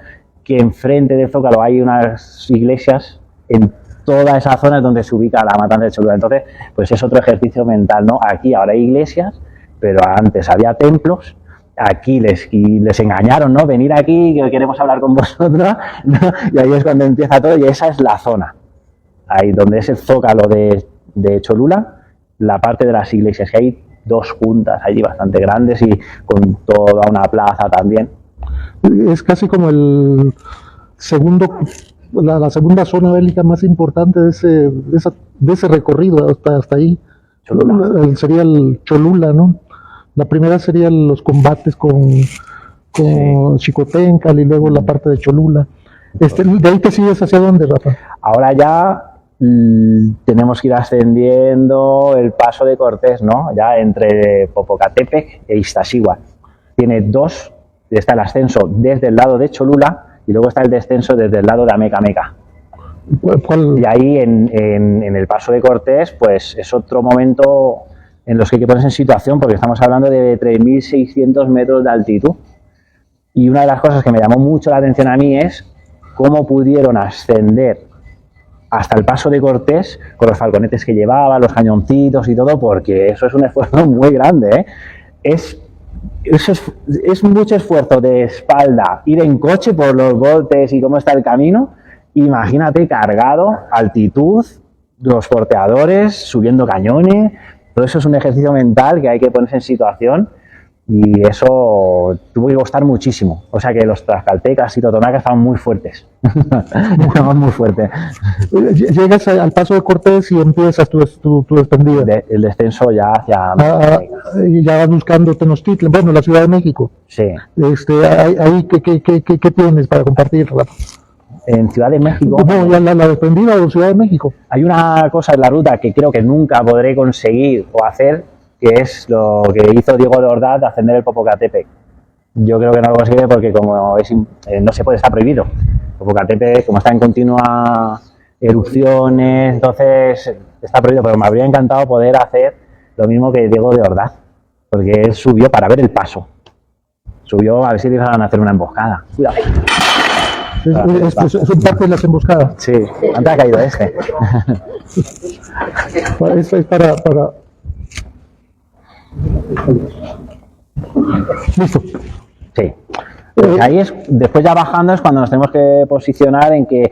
que enfrente del Zócalo hay unas iglesias en toda esa zona donde se ubica la matanza de Cholula. Entonces, pues es otro ejercicio mental, ¿no? Aquí ahora hay iglesias, pero antes había templos. Aquí les engañaron, ¿no? Venir aquí, que queremos hablar con vosotros, ¿no? Y ahí es cuando empieza todo, y esa es la zona. Ahí donde es el Zócalo de Cholula, la parte de las iglesias, que hay dos juntas allí bastante grandes y con toda una plaza también. Es casi como el segundo, la segunda zona bélica más importante de ese recorrido hasta ahí. Cholula. Sería el Cholula, ¿no? La primera serían los combates con Xicoténcatl y luego la parte de Cholula. ¿De ahí te sigues hacia dónde, Rafa? Ahora ya tenemos que ir ascendiendo el paso de Cortés, ¿no? Ya entre Popocatépetl e Iztaccíhuatl. Tiene dos, está el ascenso desde el lado de Cholula y luego está el descenso desde el lado de Ameca. ¿Cuál? Y ahí en el paso de Cortés, pues es otro momento en los que hay que ponerse en situación, porque estamos hablando de 3.600 metros de altitud. Y una de las cosas que me llamó mucho la atención a mí es cómo pudieron ascender hasta el paso de Cortés con los falconetes que llevaba, los cañoncitos y todo, porque eso es un esfuerzo muy grande, ¿eh? Es mucho esfuerzo de espalda, ir en coche por los botes y cómo está el camino. Imagínate cargado, altitud, los porteadores, subiendo cañones. Todo eso es un ejercicio mental que hay que ponerse en situación y eso tuvo que costar muchísimo. O sea que los tlaxcaltecas y totonacas estaban muy fuertes. Estaban muy fuertes. Llegas al paso de Cortés y empiezas tu descendida. El descenso ya hacia... Y ya vas buscando Tenochtitlan, bueno, la Ciudad de México. Sí. Ahí, ¿qué tienes para compartir, Rafa? En Ciudad de México... No, ya la defendida de Ciudad de México. Hay una cosa en la ruta que creo que nunca podré conseguir o hacer, que es lo que hizo Diego de Ordaz de ascender el Popocatépetl. Yo creo que no lo consigue porque como no se puede, está prohibido. Popocatépetl, como está en continua erupciones, entonces está prohibido, pero me habría encantado poder hacer lo mismo que Diego de Ordaz, porque él subió para ver el paso. Subió a ver si le iban a hacer una emboscada. Cuidado. Es parte de las emboscadas. Sí, antes ha caído este. Esto es para... Listo. Sí. Pues ahí es, después ya bajando es cuando nos tenemos que posicionar en que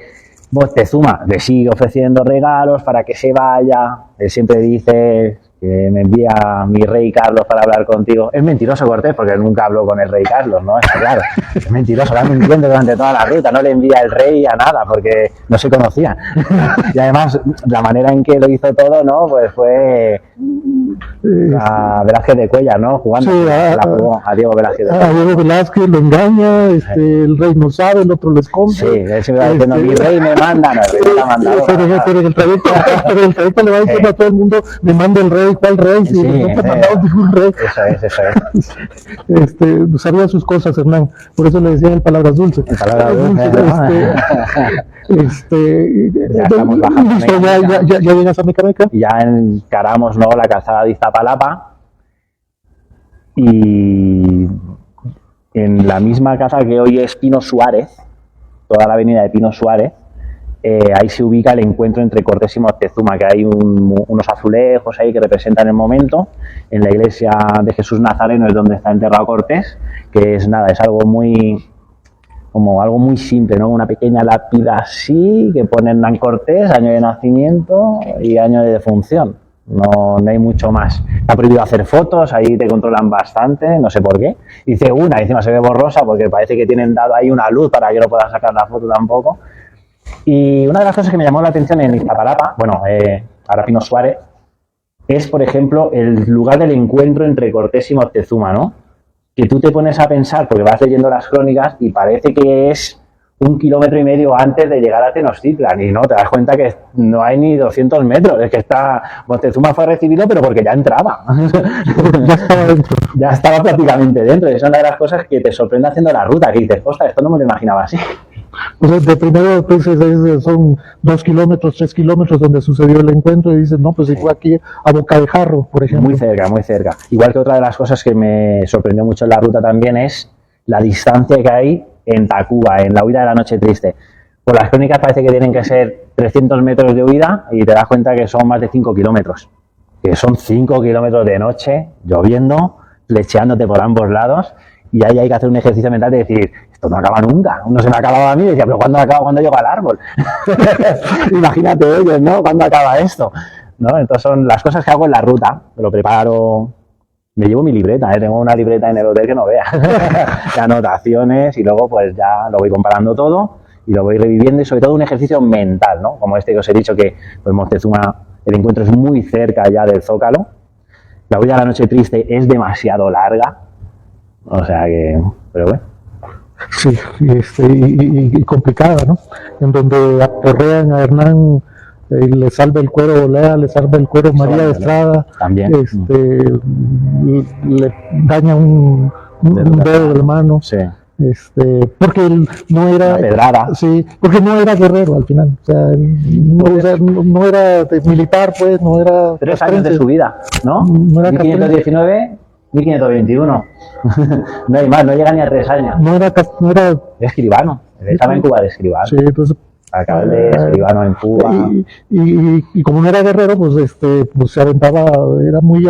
Moctezuma le sigue ofreciendo regalos para que se vaya. Él siempre dice que me envía mi rey Carlos para hablar contigo. Es mentiroso Cortés porque nunca habló con el rey Carlos, ¿no? Está claro. Es mentiroso, va mintiendo durante toda la ruta. No le envía el rey a nada porque no se conocían. Y además, la manera en que lo hizo todo, ¿no? Pues fue a Velázquez de Cuellar, ¿no? Jugando. Sí, la jugó a Diego Velázquez de Cuellar. A Diego Velázquez lo engaña, el rey no sabe, el otro lo esconde. Sí, él siempre va diciendo, mi rey me manda, no, el rey no te ha mandado. Pero en el trayecto le va diciendo a todo el mundo, me manda el rey, ¿cuál rey? Si no te ha mandado ningún rey. Eso es. Sabía sus cosas, Hernán, por eso le decían el palabras dulces. El palabras dulces. Ya estamos bajando. Listo, ya llegas a Mecameca. Y ya encaramos, ¿no?, la calzada de Iztapalapa y en la misma casa que hoy es Pino Suárez, toda la avenida de Pino Suárez, ahí se ubica el encuentro entre Cortés y Moctezuma, que hay unos azulejos ahí que representan el momento. En la iglesia de Jesús Nazareno es donde está enterrado Cortés, que es nada, es algo muy simple, ¿no? Una pequeña lápida así, que ponen Hernán Cortés, año de nacimiento y año de defunción. no hay mucho más. Está prohibido hacer fotos, ahí te controlan bastante, no sé por qué. Hice una, encima se ve borrosa porque parece que tienen dado ahí una luz para que no puedas sacar la foto tampoco. Y una de las cosas que me llamó la atención en Iztapalapa, bueno, ahora Pino Suárez, es, por ejemplo, el lugar del encuentro entre Cortés y Moctezuma, ¿no? Que tú te pones a pensar, porque vas leyendo las crónicas y parece que es 1,5 kilómetros antes de llegar a Tenochtitlan, y no, te das cuenta que no hay ni 200 metros, es que Moctezuma fue recibido, pero porque ya entraba. Ya estaba dentro. Ya estaba prácticamente dentro, y esa es una de las cosas que te sorprende haciendo la ruta, que dices, ostras, esto no me lo imaginaba así. O sea, de primero entonces son 2 kilómetros, 3 kilómetros donde sucedió el encuentro y dices, no, pues si fue aquí a Boca de Jarro, por ejemplo. Muy cerca, muy cerca. Igual que otra de las cosas que me sorprendió mucho en la ruta también es la distancia que hay en Tacuba, en la huida de la Noche Triste. Por las crónicas parece que tienen que ser 300 metros de huida y te das cuenta que son más de 5 kilómetros. Que son 5 kilómetros de noche, lloviendo, flecheándote por ambos lados, y ahí hay que hacer un ejercicio mental de decir, esto no acaba nunca. Uno se me acababa a mí y decía, pero ¿cuándo acaba? ¿Cuándo llego al árbol? Imagínate ellos, ¿no? ¿Cuándo acaba esto? ¿No? Entonces son las cosas que hago en la ruta, lo preparo. Me llevo mi libreta, tengo una libreta en el hotel que no veas, de anotaciones, y luego pues ya lo voy comparando todo y lo voy reviviendo, y sobre todo un ejercicio mental, ¿no? Como este que os he dicho, que pues Moctezuma, el encuentro es muy cerca ya del Zócalo, la huida a la Noche Triste es demasiado larga, o sea que, pero bueno. Sí, y complicada, ¿no? En donde aporrean a Hernán, le salva el cuero Olea, le salva el cuero María de Estrada, también. Le daña un dedo de la mano, Sí. Porque él no era, Una pedrada. sí, porque no era guerrero al final, o sea, no era militar, pues, no era 3 años de su vida, ¿no? No era 1519, 1521. No hay más, no llega ni a 3 años. no era De escribano, él estaba en Cuba de escribano. sí, entonces Acaba de escribano en Cuba. y como no era guerrero, pues pues se aventaba, era muy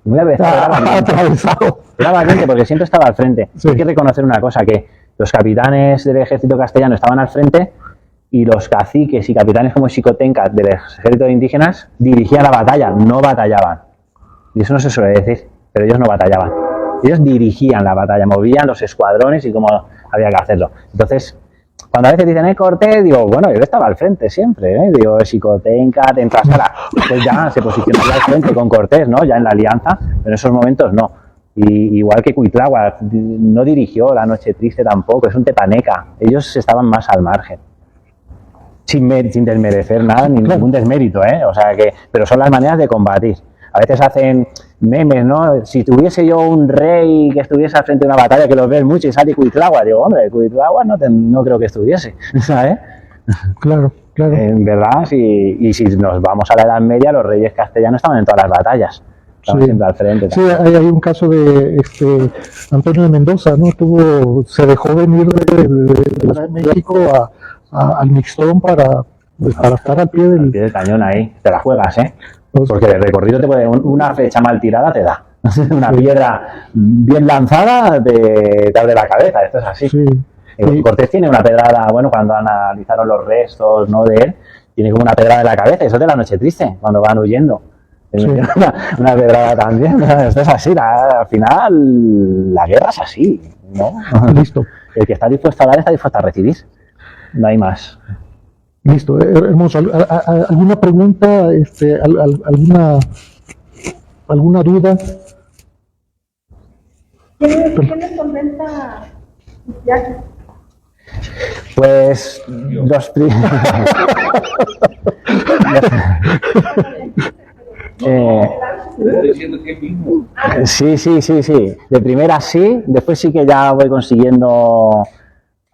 Muy atravesado. Era valiente porque siempre estaba al frente. Sí. Hay que reconocer una cosa, que los capitanes del ejército castellano estaban al frente y los caciques y capitanes como Xicotenca del ejército de indígenas dirigían la batalla, no batallaban. Y eso no se suele decir, pero ellos no batallaban. Ellos dirigían la batalla, movían los escuadrones y cómo había que hacerlo. Entonces, cuando a veces dicen, Cortés, digo, bueno, yo estaba al frente siempre, digo, Xicotenca, Tentlascara, pues ya se posicionaría al frente con Cortés, ¿no? Ya en la alianza, pero en esos momentos no. Y igual que Cuitláhuac no dirigió la Noche Triste tampoco, es un tepaneca, ellos estaban más al margen. Sin desmerecer nada, ni ningún desmérito, o sea que, pero son las maneras de combatir. A veces hacen memes, ¿no? Si tuviese yo un rey que estuviese al frente de una batalla, que los ves mucho y sale Cuitláhuac, digo, hombre, Cuitláhuac no creo que estuviese, ¿sabes? Claro, claro. En verdad, y si nos vamos a la Edad Media, los reyes castellanos estaban en todas las batallas, estaban siempre al frente. Sí, hay un caso de Antonio de Mendoza, ¿no? Se dejó venir de México al Mixtón para estar al pie del cañón ahí, te la juegas, porque de recorrido una flecha mal tirada te da. Una piedra bien lanzada te abre la cabeza, esto es así. Sí. Cortés tiene una pedrada, bueno, cuando analizaron los restos, ¿no?, de él, tiene como una pedrada en la cabeza, eso es de la Noche Triste, cuando van huyendo. Sí. Una pedrada también, esto es así, al final la guerra es así, ¿no? Listo. El que está dispuesto a dar está dispuesto a recibir, no hay más. Listo, hermoso. ¿Alguna pregunta, alguna duda? ¿Quién les comenta viajes? Pues sí. De primera sí, después sí que ya voy consiguiendo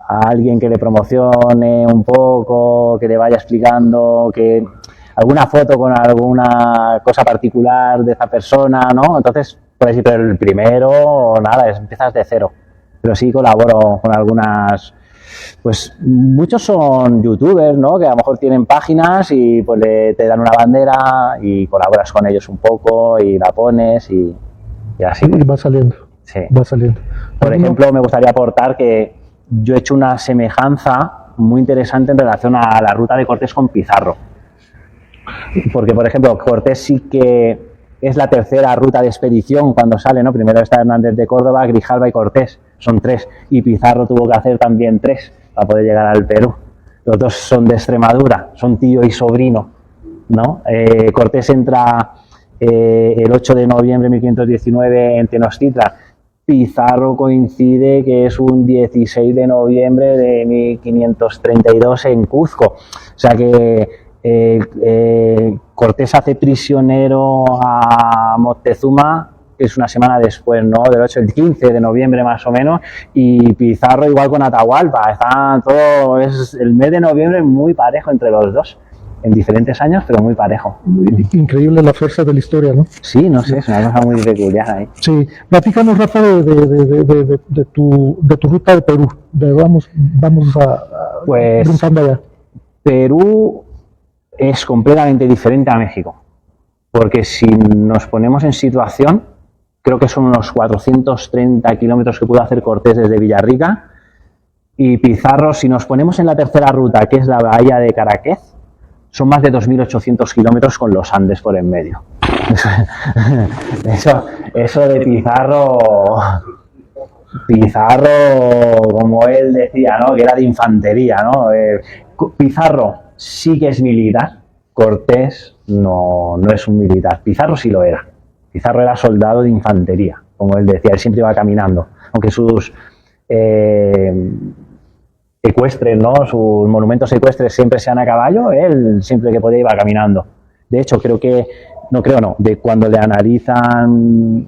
a alguien que le promocione un poco, que le vaya explicando, que alguna foto con alguna cosa particular de esa persona, ¿no? Entonces, pues sí, pero el primero, nada, empiezas de cero. Pero sí colaboro con algunas, pues muchos son youtubers, ¿no? Que a lo mejor tienen páginas y pues te dan una bandera y colaboras con ellos un poco y la pones y así. Y va saliendo. Sí. Va saliendo. Por ejemplo, me gustaría aportar que yo he hecho una semejanza muy interesante en relación a la ruta de Cortés con Pizarro. Porque, por ejemplo, Cortés sí que es la tercera ruta de expedición cuando sale, ¿no? Primero está Hernández de Córdoba, Grijalva y Cortés, son 3. Y Pizarro tuvo que hacer también 3 para poder llegar al Perú. Los 2 son de Extremadura, son tío y sobrino, ¿no? Cortés entra el 8 de noviembre de 1519 en Tenochtitlan. Pizarro coincide que es un 16 de noviembre de 1532 en Cuzco. O sea que Cortés hace prisionero a Moctezuma, que es una semana después, ¿no? Del 8, el 15 de noviembre más o menos, y Pizarro igual con Atahualpa. Está todo, es el mes de noviembre muy parejo entre los dos, en diferentes años, pero muy parejo. Increíble la fuerza de la historia, ¿no? Sí, no sé, es una cosa muy peculiar ahí. Sí, platícanos, Rafa, de tu ruta de Perú. Vamos Pues brincando allá. Perú es completamente diferente a México, porque si nos ponemos en situación, creo que son unos 430 kilómetros que pudo hacer Cortés desde Villarrica, y Pizarro, si nos ponemos en la tercera ruta, que es la bahía de Caraquez, son más de 2.800 kilómetros con los Andes por en medio. Eso de Pizarro, como él decía, ¿no? Que era de infantería, ¿no? Pizarro sí que es militar, Cortés no es un militar. Pizarro sí lo era. Pizarro era soldado de infantería, como él decía, él siempre iba caminando, aunque sus ecuestres, ¿no? Sus monumentos ecuestres siempre sean a caballo, él siempre que podía iba caminando. De hecho, de cuando le analizan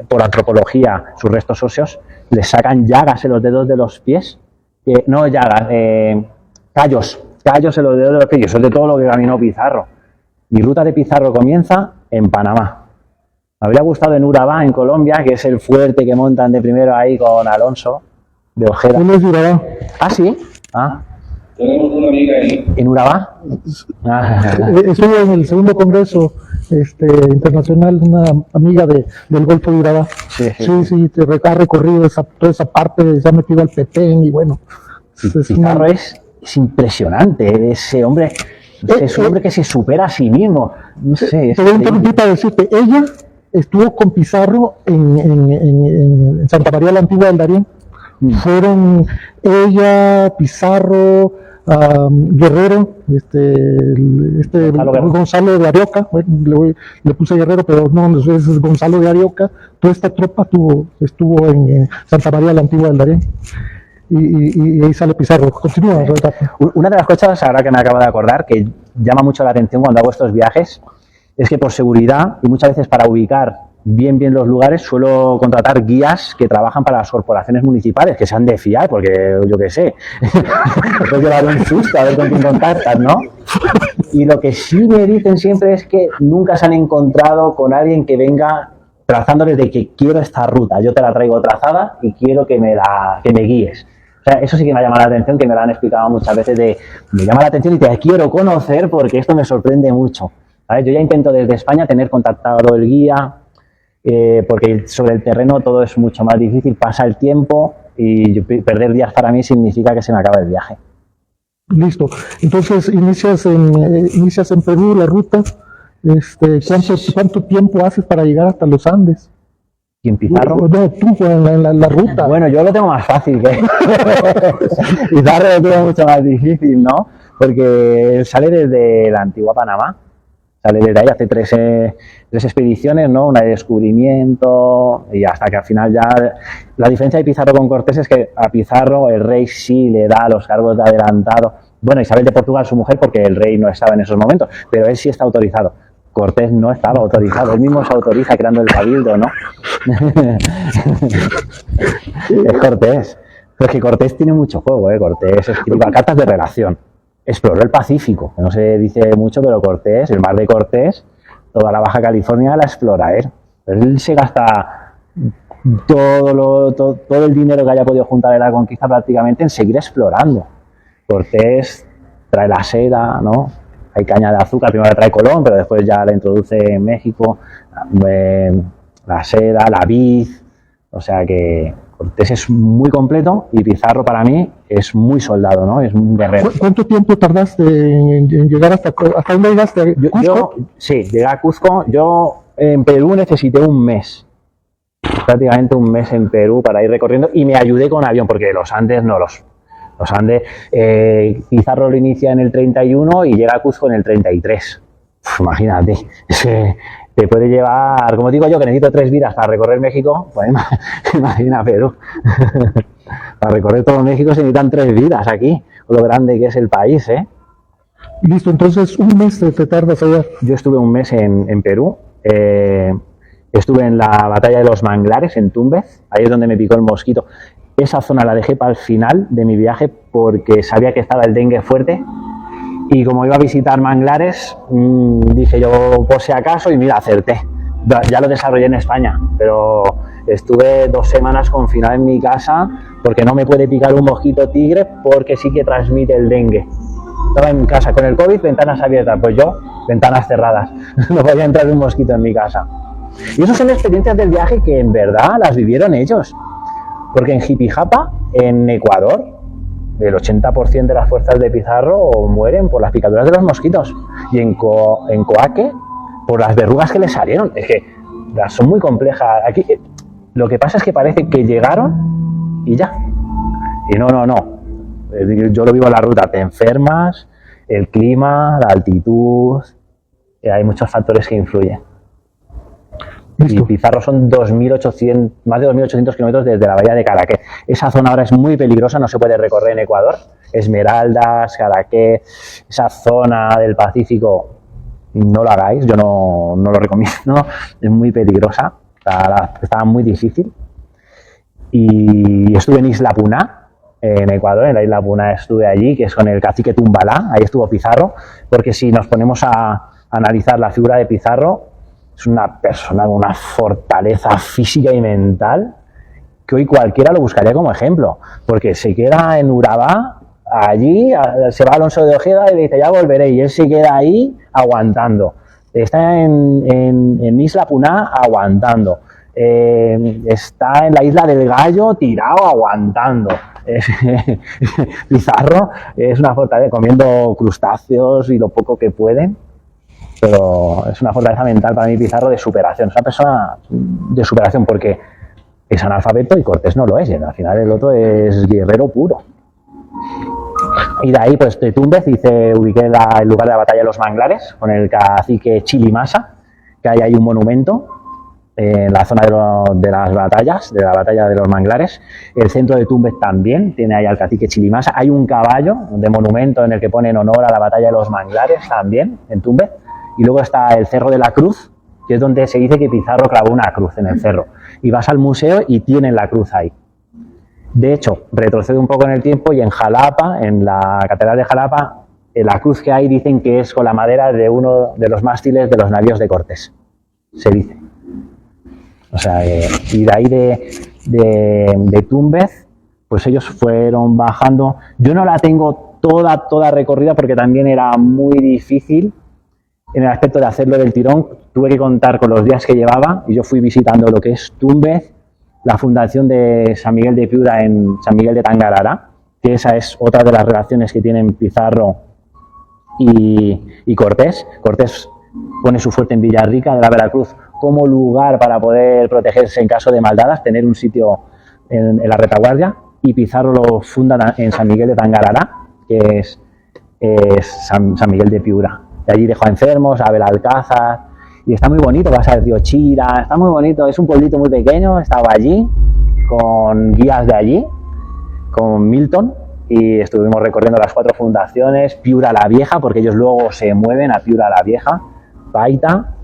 por antropología sus restos óseos, le sacan llagas en los dedos de los pies, callos en los dedos de los pies, eso es de todo lo que caminó Pizarro. Mi ruta de Pizarro comienza en Panamá. Me habría gustado en Urabá, en Colombia, que es el fuerte que montan de primero ahí con Alonso de Ojeda. ¿Cómo es Urabá? ¿Ah, sí? Ah. Tenemos una amiga ahí. ¿En Urabá? Estuve en el segundo congreso internacional, una amiga del Golfo de Urabá. Sí. Ha recorrido toda esa parte, se ha metido al Petén y bueno. Pizarro es impresionante, ese hombre es un hombre que se supera a sí mismo. No sé. Te voy a interrumpir para decirte, ella estuvo con Pizarro en Santa María la Antigua del Darién. Fueron ella, Pizarro, Guerrero, Gonzalo de Arioca, bueno, le puse Guerrero, pero no, es Gonzalo de Arioca. Toda esta tropa estuvo en Santa María la Antigua del Darién. Y ahí sale Pizarro. Continúa, Rafa. Una de las cosas, ahora que me acabo de acordar, que llama mucho la atención cuando hago estos viajes, es que por seguridad y muchas veces para ubicar bien los lugares, suelo contratar guías que trabajan para las corporaciones municipales, que sean de fiar, porque yo qué sé, puedes llevar un susto a ver con quién contactas, ¿no? Y lo que sí me dicen siempre es que nunca se han encontrado con alguien que venga trazándoles de que quiero esta ruta, yo te la traigo trazada y quiero que me guíes. O sea, eso sí que me ha llamado la atención, que me lo han explicado muchas veces, me llama la atención y te quiero conocer porque esto me sorprende mucho. ¿Sabes? Yo ya intento desde España tener contactado el guía, porque sobre el terreno todo es mucho más difícil, pasa el tiempo y perder días para mí significa que se me acaba el viaje. Listo. Entonces inicias en Perú la ruta. ¿Cuánto tiempo haces para llegar hasta los Andes? ¿Y en Pizarro? No, tú en la ruta. Bueno, yo lo tengo más fácil que Pizarro lo tengo mucho más difícil, ¿no? Porque sale desde la antigua Panamá. Sale desde ahí, hace tres expediciones, ¿no? Una de descubrimiento y hasta que al final ya... La diferencia de Pizarro con Cortés es que a Pizarro el rey sí le da los cargos de adelantado. Bueno, Isabel de Portugal, su mujer, porque el rey no estaba en esos momentos, pero él sí está autorizado. Cortés no estaba autorizado, él mismo se autoriza creando el cabildo, ¿no? Es Cortés. Pero es que Cortés tiene mucho juego, ¿eh? Cortés escribe cartas de relación. Exploró el Pacífico, que no se dice mucho, pero Cortés, el mar de Cortés, toda la Baja California la explora él. Pero él se gasta todo el dinero que haya podido juntar en la conquista prácticamente en seguir explorando. Cortés trae la seda, ¿no? Hay caña de azúcar, primero la trae Colón, pero después ya la introduce en México, la seda, la vid, o sea que Cortés es muy completo y Pizarro para mí es muy soldado, ¿no? Es un guerrero. ¿Cuánto tiempo tardaste en llegar hasta dónde llegaste? ¿Cusco? Sí, llegué a Cuzco. Yo en Perú necesité un mes, prácticamente un mes en Perú para ir recorriendo y me ayudé con avión porque los Andes no los Andes, Pizarro lo inicia en el 31 y llega a Cuzco en el 33. Imagínate, te puede llevar, como digo yo, que necesito 3 vidas para recorrer México, pues imagina Perú. Para recorrer todo México se necesitan 3 vidas aquí, con lo grande que es el país, ¿eh? Listo, entonces un mes te tardas allá. Yo estuve un mes en Perú, estuve en la batalla de los manglares, en Túmbez, ahí es donde me picó el mosquito. Esa zona la dejé para el final de mi viaje porque sabía que estaba el dengue fuerte y como iba a visitar manglares, dije yo por si acaso y mira, acerté. Ya lo desarrollé en España, pero estuve 2 semanas confinado en mi casa porque no me puede picar un mosquito tigre porque sí que transmite el dengue. Estaba en mi casa con el COVID, ventanas abiertas, pues yo, ventanas cerradas. No podía entrar un mosquito en mi casa. Y esas son experiencias del viaje que en verdad las vivieron ellos. Porque en Jipijapa, en Ecuador, el 80% de las fuerzas de Pizarro mueren por las picaduras de los mosquitos. Y en Coaque, por las verrugas que les salieron. Es que son muy complejas. Aquí lo que pasa es que parece que llegaron y ya. Y no. Yo lo vivo en la ruta. Te enfermas, el clima, la altitud. Hay muchos factores que influyen. Listo. Y Pizarro son más de 2.800 kilómetros desde la bahía de Caraquet. Esa zona ahora es muy peligrosa, no se puede recorrer en Ecuador. Esmeraldas, Caraquet, esa zona del Pacífico, no lo hagáis, yo no lo recomiendo, es muy peligrosa, estaba muy difícil. Y estuve en Isla Puná, en Ecuador, en la Isla Puná estuve allí, que es con el cacique Tumbalá, ahí estuvo Pizarro, porque si nos ponemos a analizar la figura de Pizarro, es una persona con una fortaleza física y mental que hoy cualquiera lo buscaría como ejemplo, porque se queda en Urabá, allí se va Alonso de Ojeda y le dice ya volveré, y él se queda ahí aguantando. Está en Isla Puná aguantando, está en la Isla del Gallo tirado aguantando. Pizarro es una fortaleza, comiendo crustáceos y lo poco que pueden. Pero es una fortaleza mental para mí Pizarro de superación, es una persona de superación porque es analfabeto y Cortés no lo es, y al final el otro es guerrero puro. Y de ahí pues de Túmbez ubiqué el lugar de la batalla de los manglares con el cacique Chilimasa, que hay ahí un monumento en la zona de las batallas, de la batalla de los manglares. El centro de Túmbez también tiene ahí al cacique Chilimasa, hay un caballo de monumento en el que pone en honor a la batalla de los manglares también en Túmbez. Y luego está el Cerro de la Cruz, que es donde se dice que Pizarro clavó una cruz en el cerro. Y vas al museo y tienen la cruz ahí. De hecho, retrocedo un poco en el tiempo y en Jalapa, en la Catedral de Jalapa, la cruz que hay dicen que es con la madera de uno de los mástiles de los navíos de Cortés. Se dice. O sea, y de ahí de Túmbez, pues ellos fueron bajando. Yo no la tengo toda recorrida porque también era muy difícil. En el aspecto de hacerlo del tirón, tuve que contar con los días que llevaba y yo fui visitando lo que es Túmbez, la fundación de San Miguel de Piura en San Miguel de Tangarara, que esa es otra de las relaciones que tienen Pizarro y Cortés. Cortés pone su fuerte en Villarrica de la Veracruz como lugar para poder protegerse en caso de maldades, tener un sitio en la retaguardia, y Pizarro lo funda en San Miguel de Tangarara, que es San Miguel de Piura. De allí dejó a enfermos, a Belalcázar, y está muy bonito, vas al río Chira, está muy bonito, es un pueblito muy pequeño, estaba allí con guías de allí, con Milton, y estuvimos recorriendo las 4 fundaciones, Piura la Vieja, porque ellos luego se mueven a Piura la Vieja, Paita,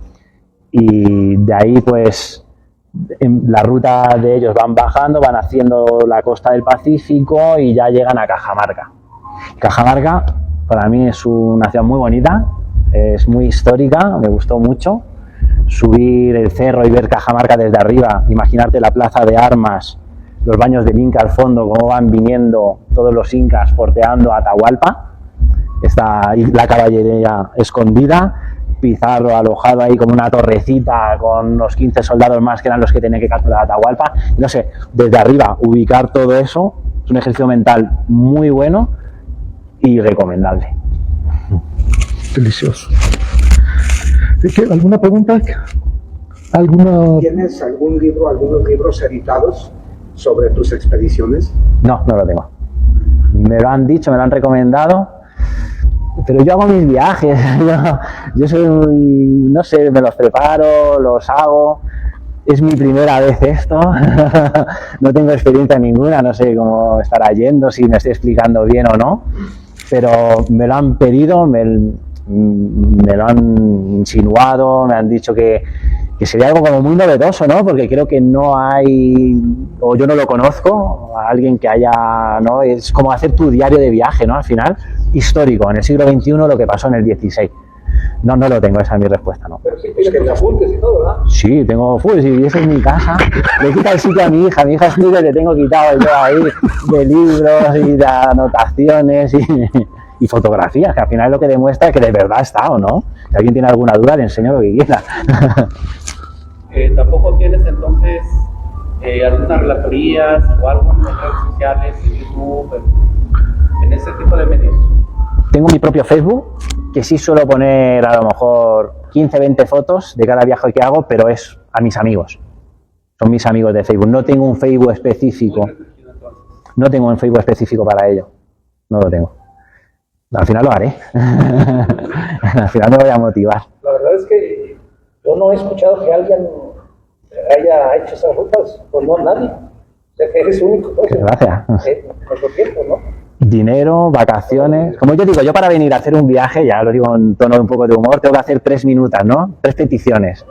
y de ahí pues en la ruta de ellos van bajando, van haciendo la costa del Pacífico y ya llegan a Cajamarca. Cajamarca para mí es una ciudad muy bonita, es muy histórica, me gustó mucho. Subir el cerro y ver Cajamarca desde arriba, imaginarte la plaza de armas, los baños del Inca al fondo, cómo van viniendo todos los incas porteando a Atahualpa, está la caballería escondida, Pizarro alojado ahí como una torrecita con los 15 soldados más que eran los que tenían que capturar Atahualpa. No sé, desde arriba ubicar todo eso es un ejercicio mental muy bueno y recomendable. Delicioso. ¿Alguna pregunta? ¿Tienes algún libro, algunos libros editados sobre tus expediciones? No, no lo tengo. Me lo han dicho, me lo han recomendado, pero yo hago mis viajes. Yo soy muy, no sé, me los preparo, los hago. Es mi primera vez esto. No tengo experiencia ninguna, no sé cómo estará yendo, si me estoy explicando bien o no, pero me lo han pedido, me lo han insinuado, me han dicho que sería algo como muy novedoso, ¿no? Porque creo que no hay, o yo no lo conozco, a alguien que haya, ¿no? Es como hacer tu diario de viaje, ¿no? Al final, histórico, en el siglo XXI lo que pasó en el XVI. No, no lo tengo, esa es mi respuesta, ¿no. Pero sí tienes tus apuntes y todo, ¿verdad? Sí, tengo full, si esa es mi casa. Le quita el sitio a mi hija escribe, le tengo quitado yo ahí de libros y de anotaciones y fotografías, que al final es lo que demuestra que de verdad está o no. Si alguien tiene alguna duda, le enseño lo que quiera. ¿Tampoco tienes entonces algunas relatorías o algo en las redes sociales, en YouTube, en ese tipo de medios? Tengo mi propio Facebook, que sí suelo poner a lo mejor 15, 20 fotos de cada viaje que hago, pero es a mis amigos. Son mis amigos de Facebook. No tengo un Facebook específico. No tengo un Facebook específico para ello. No lo tengo. Al final lo haré. Al final me voy a motivar. La verdad es que yo no he escuchado que alguien haya hecho esas rutas, pues no, nadie. O sea que eres único. Pues, gracias. Nuestro tiempo, ¿no? Dinero, vacaciones. Como yo digo, yo para venir a hacer un viaje, ya lo digo en tono de un poco de humor, tengo que hacer 3 minutas, ¿no? 3 peticiones.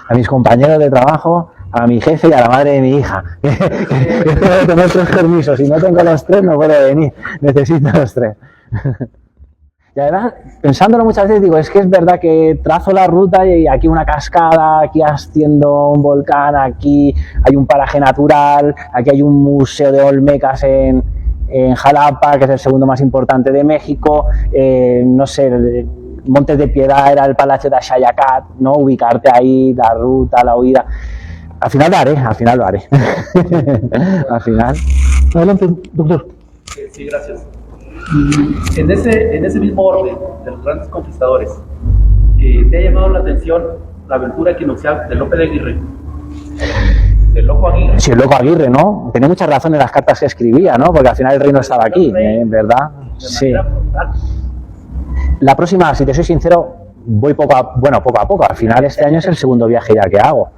A mis compañeros de trabajo, a mi jefe y a la madre de mi hija. Que tengo que tener 3 permisos. Si no tengo los 3, no puedo venir. Necesito los 3. Y además, pensándolo muchas veces, digo, es que es verdad que trazo la ruta y aquí una cascada, aquí asciendo un volcán, aquí hay un paraje natural, aquí hay un museo de Olmecas en Jalapa, que es el segundo más importante de México, no sé, Montes de Piedad era el Palacio de Xayacat, ¿no? Ubicarte ahí, la ruta, la huida. Al final lo haré, al final. Adelante, doctor. Sí, gracias. En ese mismo orden de los grandes conquistadores, ¿te ha llamado la atención la aventura equinoccial de Lope de Aguirre? ¿El Loco Aguirre? Sí, el Loco Aguirre, ¿no? Tenía mucha razón en las cartas que escribía, ¿no? Porque al final el reino estaba aquí, ¿verdad? Sí. La próxima, si te soy sincero, voy poco a poco. Al final este año es el segundo viaje ya que hago.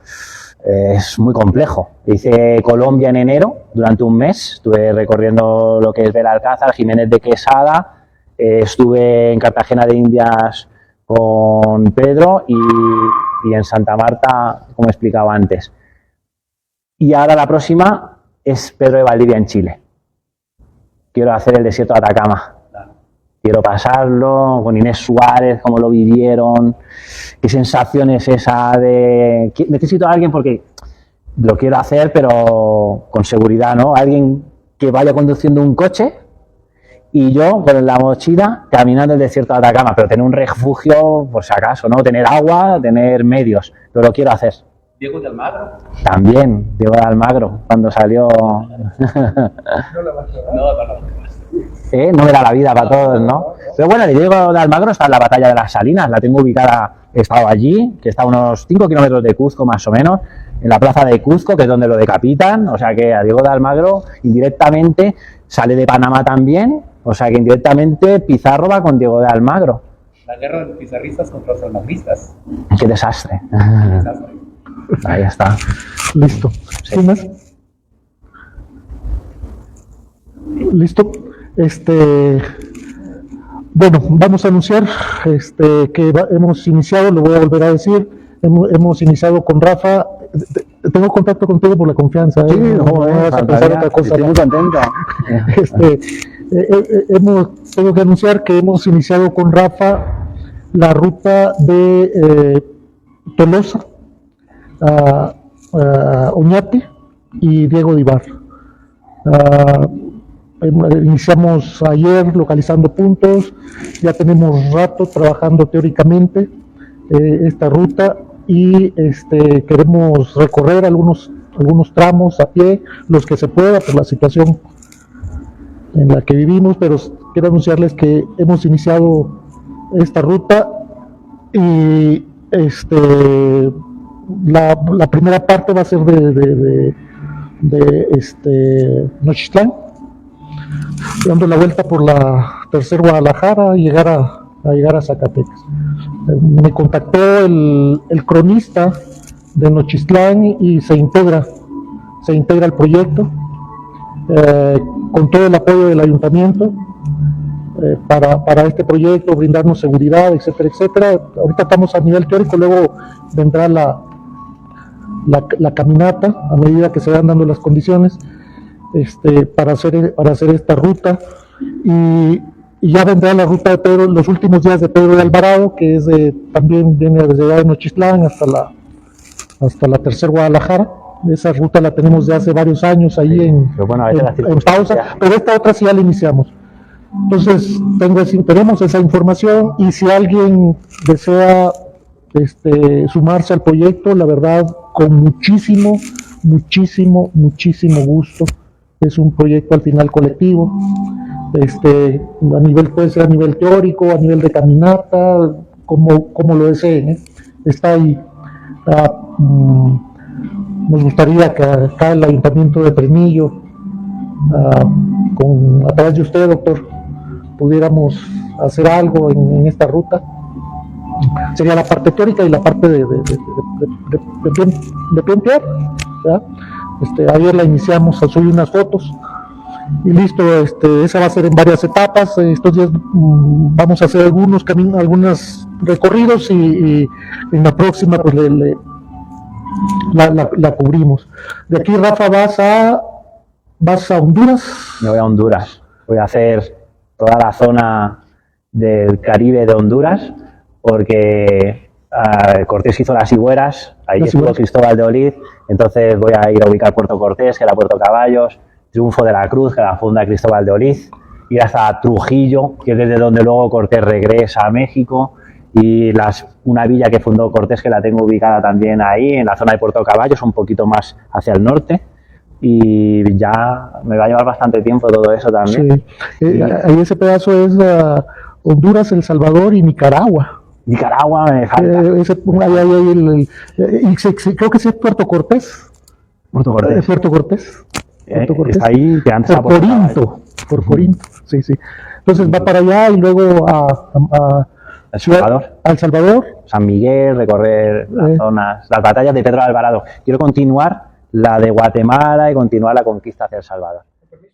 Es muy complejo. Hice Colombia en enero, durante un mes. Estuve recorriendo lo que es Belalcázar, Jiménez de Quesada. Estuve en Cartagena de Indias con Pedro y en Santa Marta, como explicaba antes. Y ahora la próxima es Pedro de Valdivia en Chile. Quiero hacer el desierto de Atacama. Quiero pasarlo con Inés Suárez, cómo lo vivieron, qué sensación es esa de... Necesito a alguien porque lo quiero hacer, pero con seguridad, ¿no? Alguien que vaya conduciendo un coche y yo con la mochila caminando el desierto de Atacama, pero tener un refugio, por si acaso, ¿no? Tener agua, tener medios, pero lo quiero hacer. ¿Diego de Almagro? También, Diego de Almagro, cuando salió... No me da la vida para todos, ¿no? Pero bueno, el Diego de Almagro está en la batalla de las Salinas, la tengo ubicada, he estado allí, que está a unos 5 kilómetros de Cuzco más o menos, en la plaza de Cuzco, que es donde lo decapitan, o sea que a Diego de Almagro indirectamente sale de Panamá también, o sea que indirectamente Pizarro va con Diego de Almagro. La guerra de los pizarristas contra los almagristas. ¡Qué desastre! Ahí está. Listo. Sí. ¿Quién más? Listo. Bueno, vamos a anunciar que hemos iniciado, lo voy a volver a decir, hemos iniciado con Rafa. Tengo contacto contigo por la confianza. Sí, no vas a pensar otra cosa. Estoy muy contento. Tengo que anunciar que hemos iniciado con Rafa la ruta de Tolosa a Oñate y Diego de Ibar. Iniciamos ayer localizando puntos, ya tenemos rato trabajando teóricamente esta ruta y queremos recorrer algunos tramos a pie, los que se pueda por la situación en la que vivimos, pero quiero anunciarles que hemos iniciado esta ruta y la primera parte va a ser de Nochistlán, dando la vuelta por la Tercer Guadalajara y llegar a Zacatecas. Me contactó el cronista de Nochistlán y se integra al proyecto con todo el apoyo del ayuntamiento para este proyecto, brindarnos seguridad, etcétera, etcétera. Ahorita estamos a nivel teórico, luego vendrá la caminata a medida que se van dando las condiciones para hacer esta ruta y ya vendrá la ruta de Pedro, los últimos días de Pedro de Alvarado, que es también viene desde Nochistlán hasta la Tercer Guadalajara. Esa ruta la tenemos de hace varios años ahí en pausa, pero esta otra sí ya la iniciamos. Entonces tenemos esa información y si alguien desea sumarse al proyecto, la verdad, con muchísimo gusto. Es un proyecto al final colectivo. Puede ser a nivel teórico, a nivel de caminata, como lo deseen, está ahí. Nos gustaría que acá el Ayuntamiento de Fresnillo, a través de usted, doctor, pudiéramos hacer algo en esta ruta. Sería la parte teórica y la parte de pie en tierra, ¿verdad? Ayer la iniciamos, subí unas fotos y listo. Esa va a ser en varias etapas. Estos días vamos a hacer algunos recorridos y en la próxima pues la cubrimos. De aquí, Rafa, vas a Honduras. Me voy a Honduras. Voy a hacer toda la zona del Caribe de Honduras, porque Cortés hizo las higueras, ahí estuvo Cristóbal de Olid, entonces voy a ir a ubicar Puerto Cortés, que era Puerto Caballos, Triunfo de la Cruz, que la funda Cristóbal de Olid, ir hasta Trujillo, que es desde donde luego Cortés regresa a México, y una villa que fundó Cortés, que la tengo ubicada también ahí, en la zona de Puerto Caballos, un poquito más hacia el norte, y ya me va a llevar bastante tiempo todo eso también. Sí. Ahí ese pedazo es Honduras, El Salvador y Nicaragua. Nicaragua me falta. Creo que sí es Puerto Cortés. Puerto Cortés. Puerto Cortés. Está ahí, que antes por Corinto. Por Corinto, sí. Entonces va para allá y luego a El Salvador. El Salvador. San Miguel, recorrer las zonas, las batallas de Pedro de Alvarado. Quiero continuar la de Guatemala y continuar la conquista hacia El Salvador.